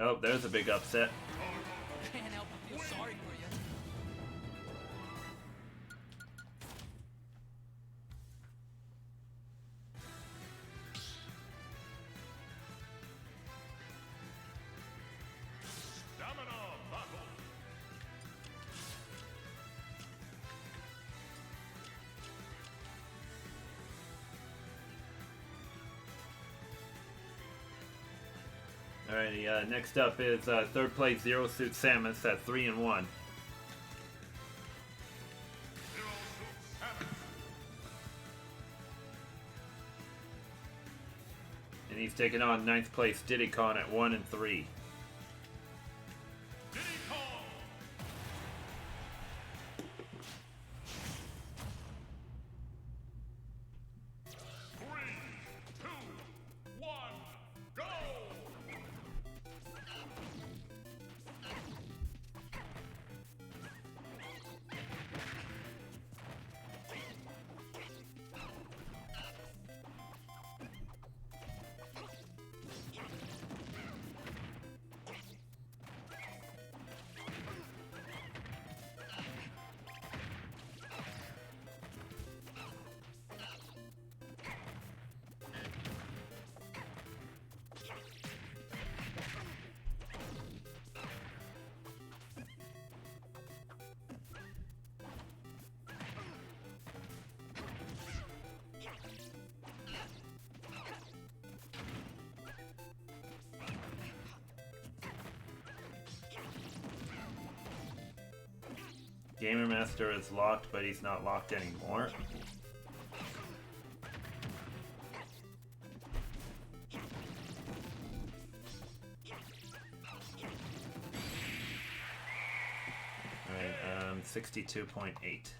Oh, there's a big upset. Can't help but feel sorry for you. Stamina battle. Alrighty, next up is third place Zero Suit Samus at 3-1. Zero Suit Samus. And he's taking on ninth place Diddy Kong at 1-3. Diddy Kong. Three, two, one, go! Gamer Master is locked, but he's not locked anymore. Alright, 62.8.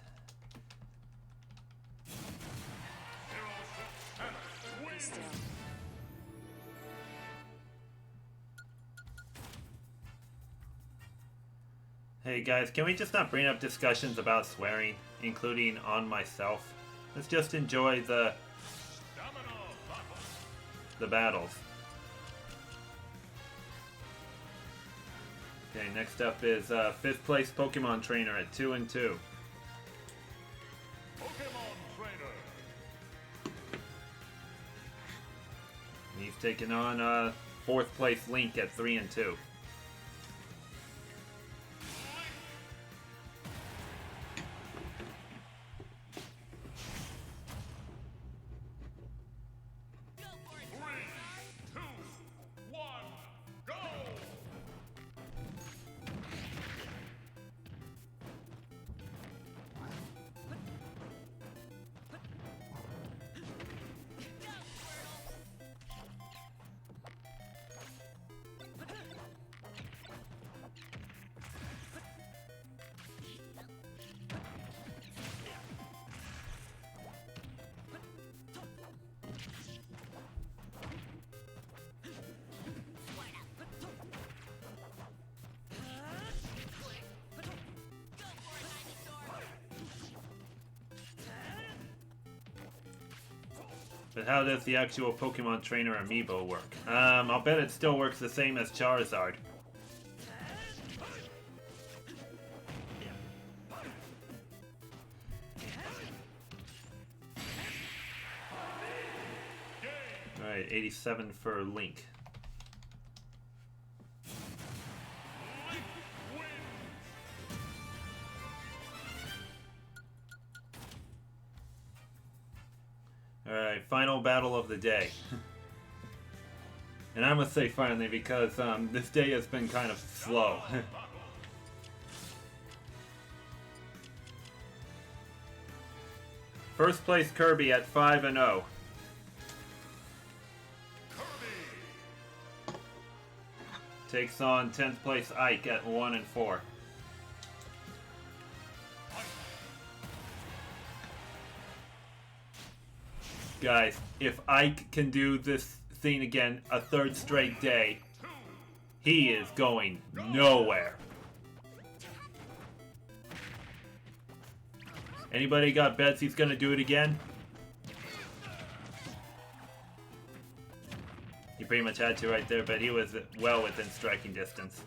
Still. Hey guys, can we just not bring up discussions about swearing, including on myself? Let's just enjoy the battles. Okay, next up is 5th place Pokemon Trainer at 2-2. Pokemon Trainer. And he's taking on 4th place Link at 3-2. But how does the actual Pokemon Trainer amiibo work? I'll bet it still works the same as Charizard. Alright, 87 for Link. Alright, final battle of the day. And I must say finally because this day has been kind of slow. First place Kirby at 5-0. Takes on 10th place Ike at 1-4. Guys, if Ike can do this thing again a third straight day, he is going nowhere. Anybody got bets he's gonna do it again? He pretty much had to right there, but he was well within striking distance.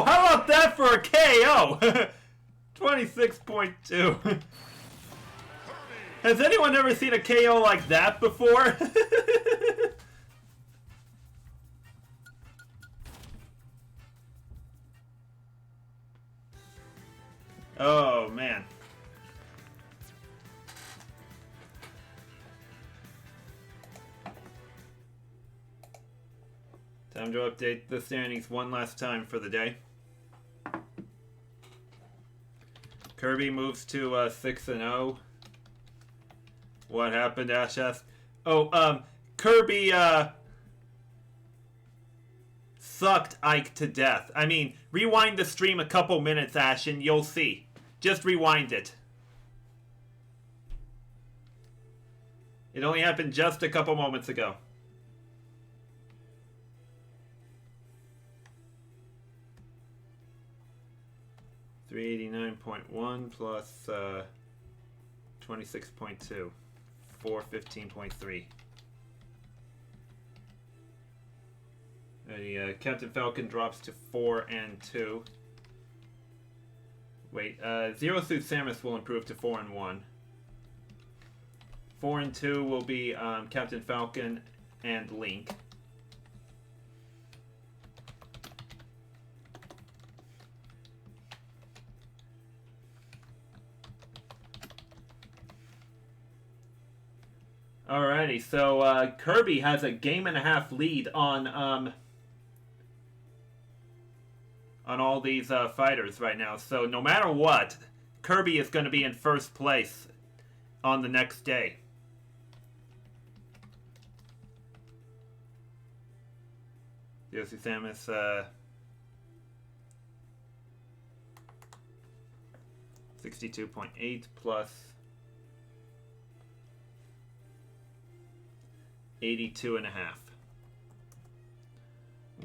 how about that for a KO? 26.2. Has anyone ever seen a KO like that before? Oh, man. Time to update the standings one last time for the day. Kirby moves to 6-0. What happened, Ash asked? Oh, Kirby sucked Ike to death. I mean, rewind the stream a couple minutes, Ash, and you'll see. Just rewind it. It only happened just a couple moments ago. $389.1 plus 26.2. 415.3. Captain Falcon drops to 4-2. Wait, Zero Suit Samus will improve to 4-1. 4-2 will be Captain Falcon and Link. Alrighty, so Kirby has a game-and-a-half lead on all these fighters right now. So no matter what, Kirby is going to be in first place on the next day. Yoshi Samus, 62.8 plus 82.5.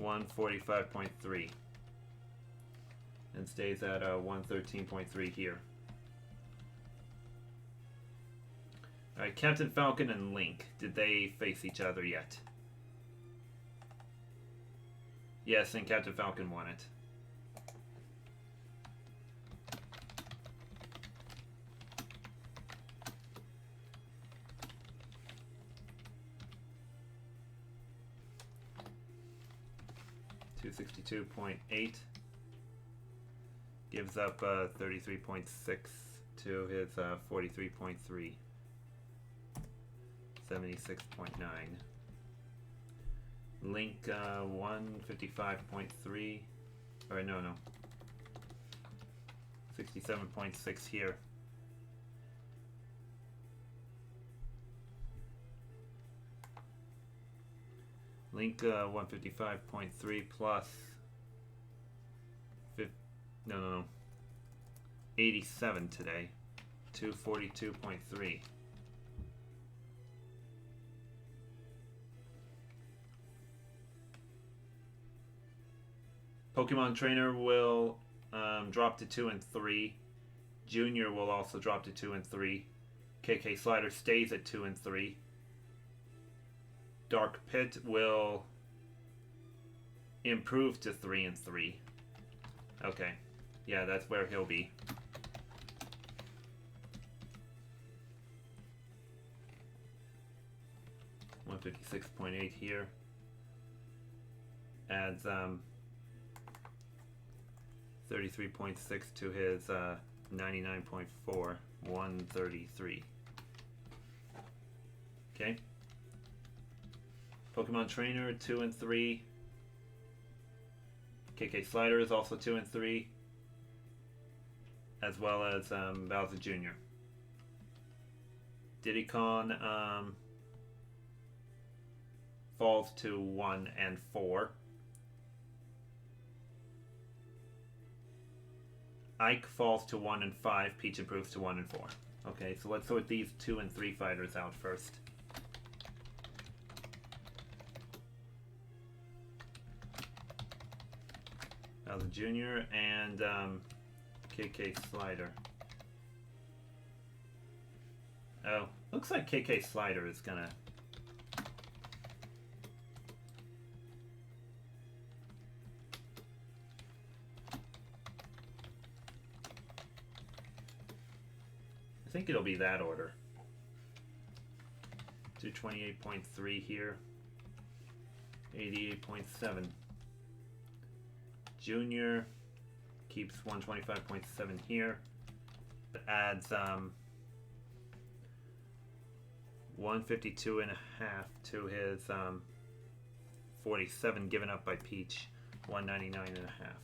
145.3. And stays at 113.3 here. Alright, Captain Falcon and Link. Did they face each other yet? Yes, and Captain Falcon won it. $262.8 gives up 33.6 to his 43.3. 76.9. Link 155.3. Or no. 67.6 here. Link 155.3 plus 87 today. 242.3. Pokemon Trainer will drop to 2 and 3. Junior will also drop to 2 and 3. KK Slider stays at 2 and 3. Dark Pit will improve to 3 and 3. Okay. Yeah, that's where he'll be. $156.8 here. Adds 33.6 to his 99.4. 133. Okay. Pokemon Trainer 2 and 3. KK Slider is also 2 and 3. As well as Bowser Jr. Diddy Kong falls to 1 and 4. Ike falls to 1 and 5. Peach improves to 1 and 4. Okay, so let's sort these 2 and 3 fighters out first. Bowser Jr. and KK Slider. Oh, looks like KK Slider is gonna... think it'll be that order. Do 28.3 here. 88.7. Junior keeps 125.7 here. It adds 152 and a half to his 47 given up by Peach. 199 and a half.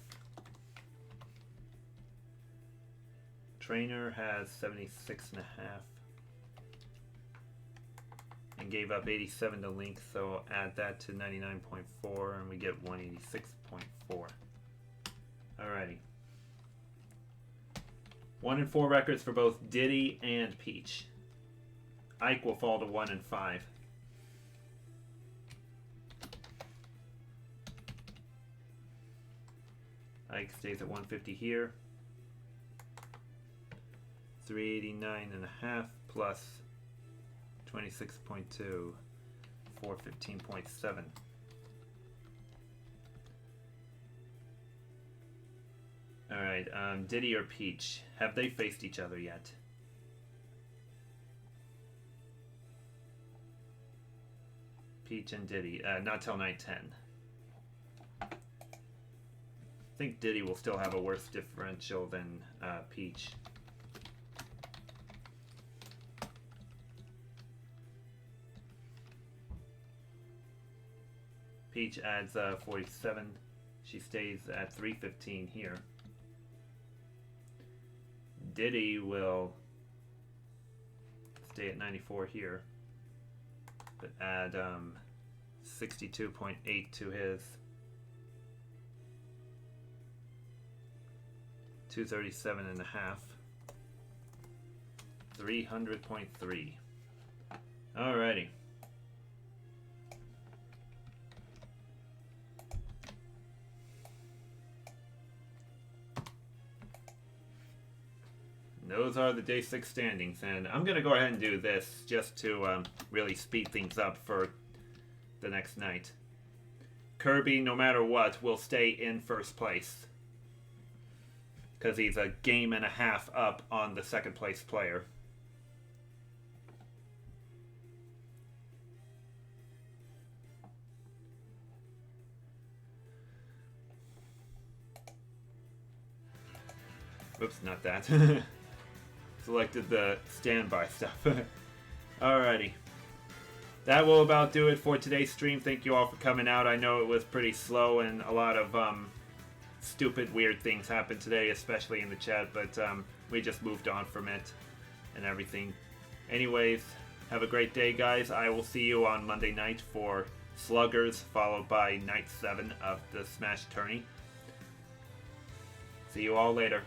Trainer has 76 and a half. And gave up 87 to Link, so add that to 99.4 and we get 186.4. Alrighty. 1 and 4 records for both Diddy and Peach. Ike will fall to 1 and 5. Ike stays at 150 here. 389 and a half plus 26.2, 415.7. Alright, Diddy or Peach, have they faced each other yet? Peach and Diddy, not till night 10. I think Diddy will still have a worse differential than Peach. Peach adds 47. She stays at 315 here. Diddy will stay at 94 here, but add 62.8 to his 237 and a half. 300.3. Alrighty. Those are the day 6 standings, and I'm going to go ahead and do this just to really speed things up for the next night. Kirby, no matter what, will stay in first place because he's a game and a half up on the second place player. Oops, not that. Selected the standby stuff. Alrighty. That will about do it for today's stream. Thank you all for coming out. I know it was pretty slow and a lot of stupid, weird things happened today, especially in the chat, but we just moved on from it and everything. Anyways, have a great day, guys. I will see you on Monday night for Sluggers, followed by Night 7 of the Smash Tourney. See you all later.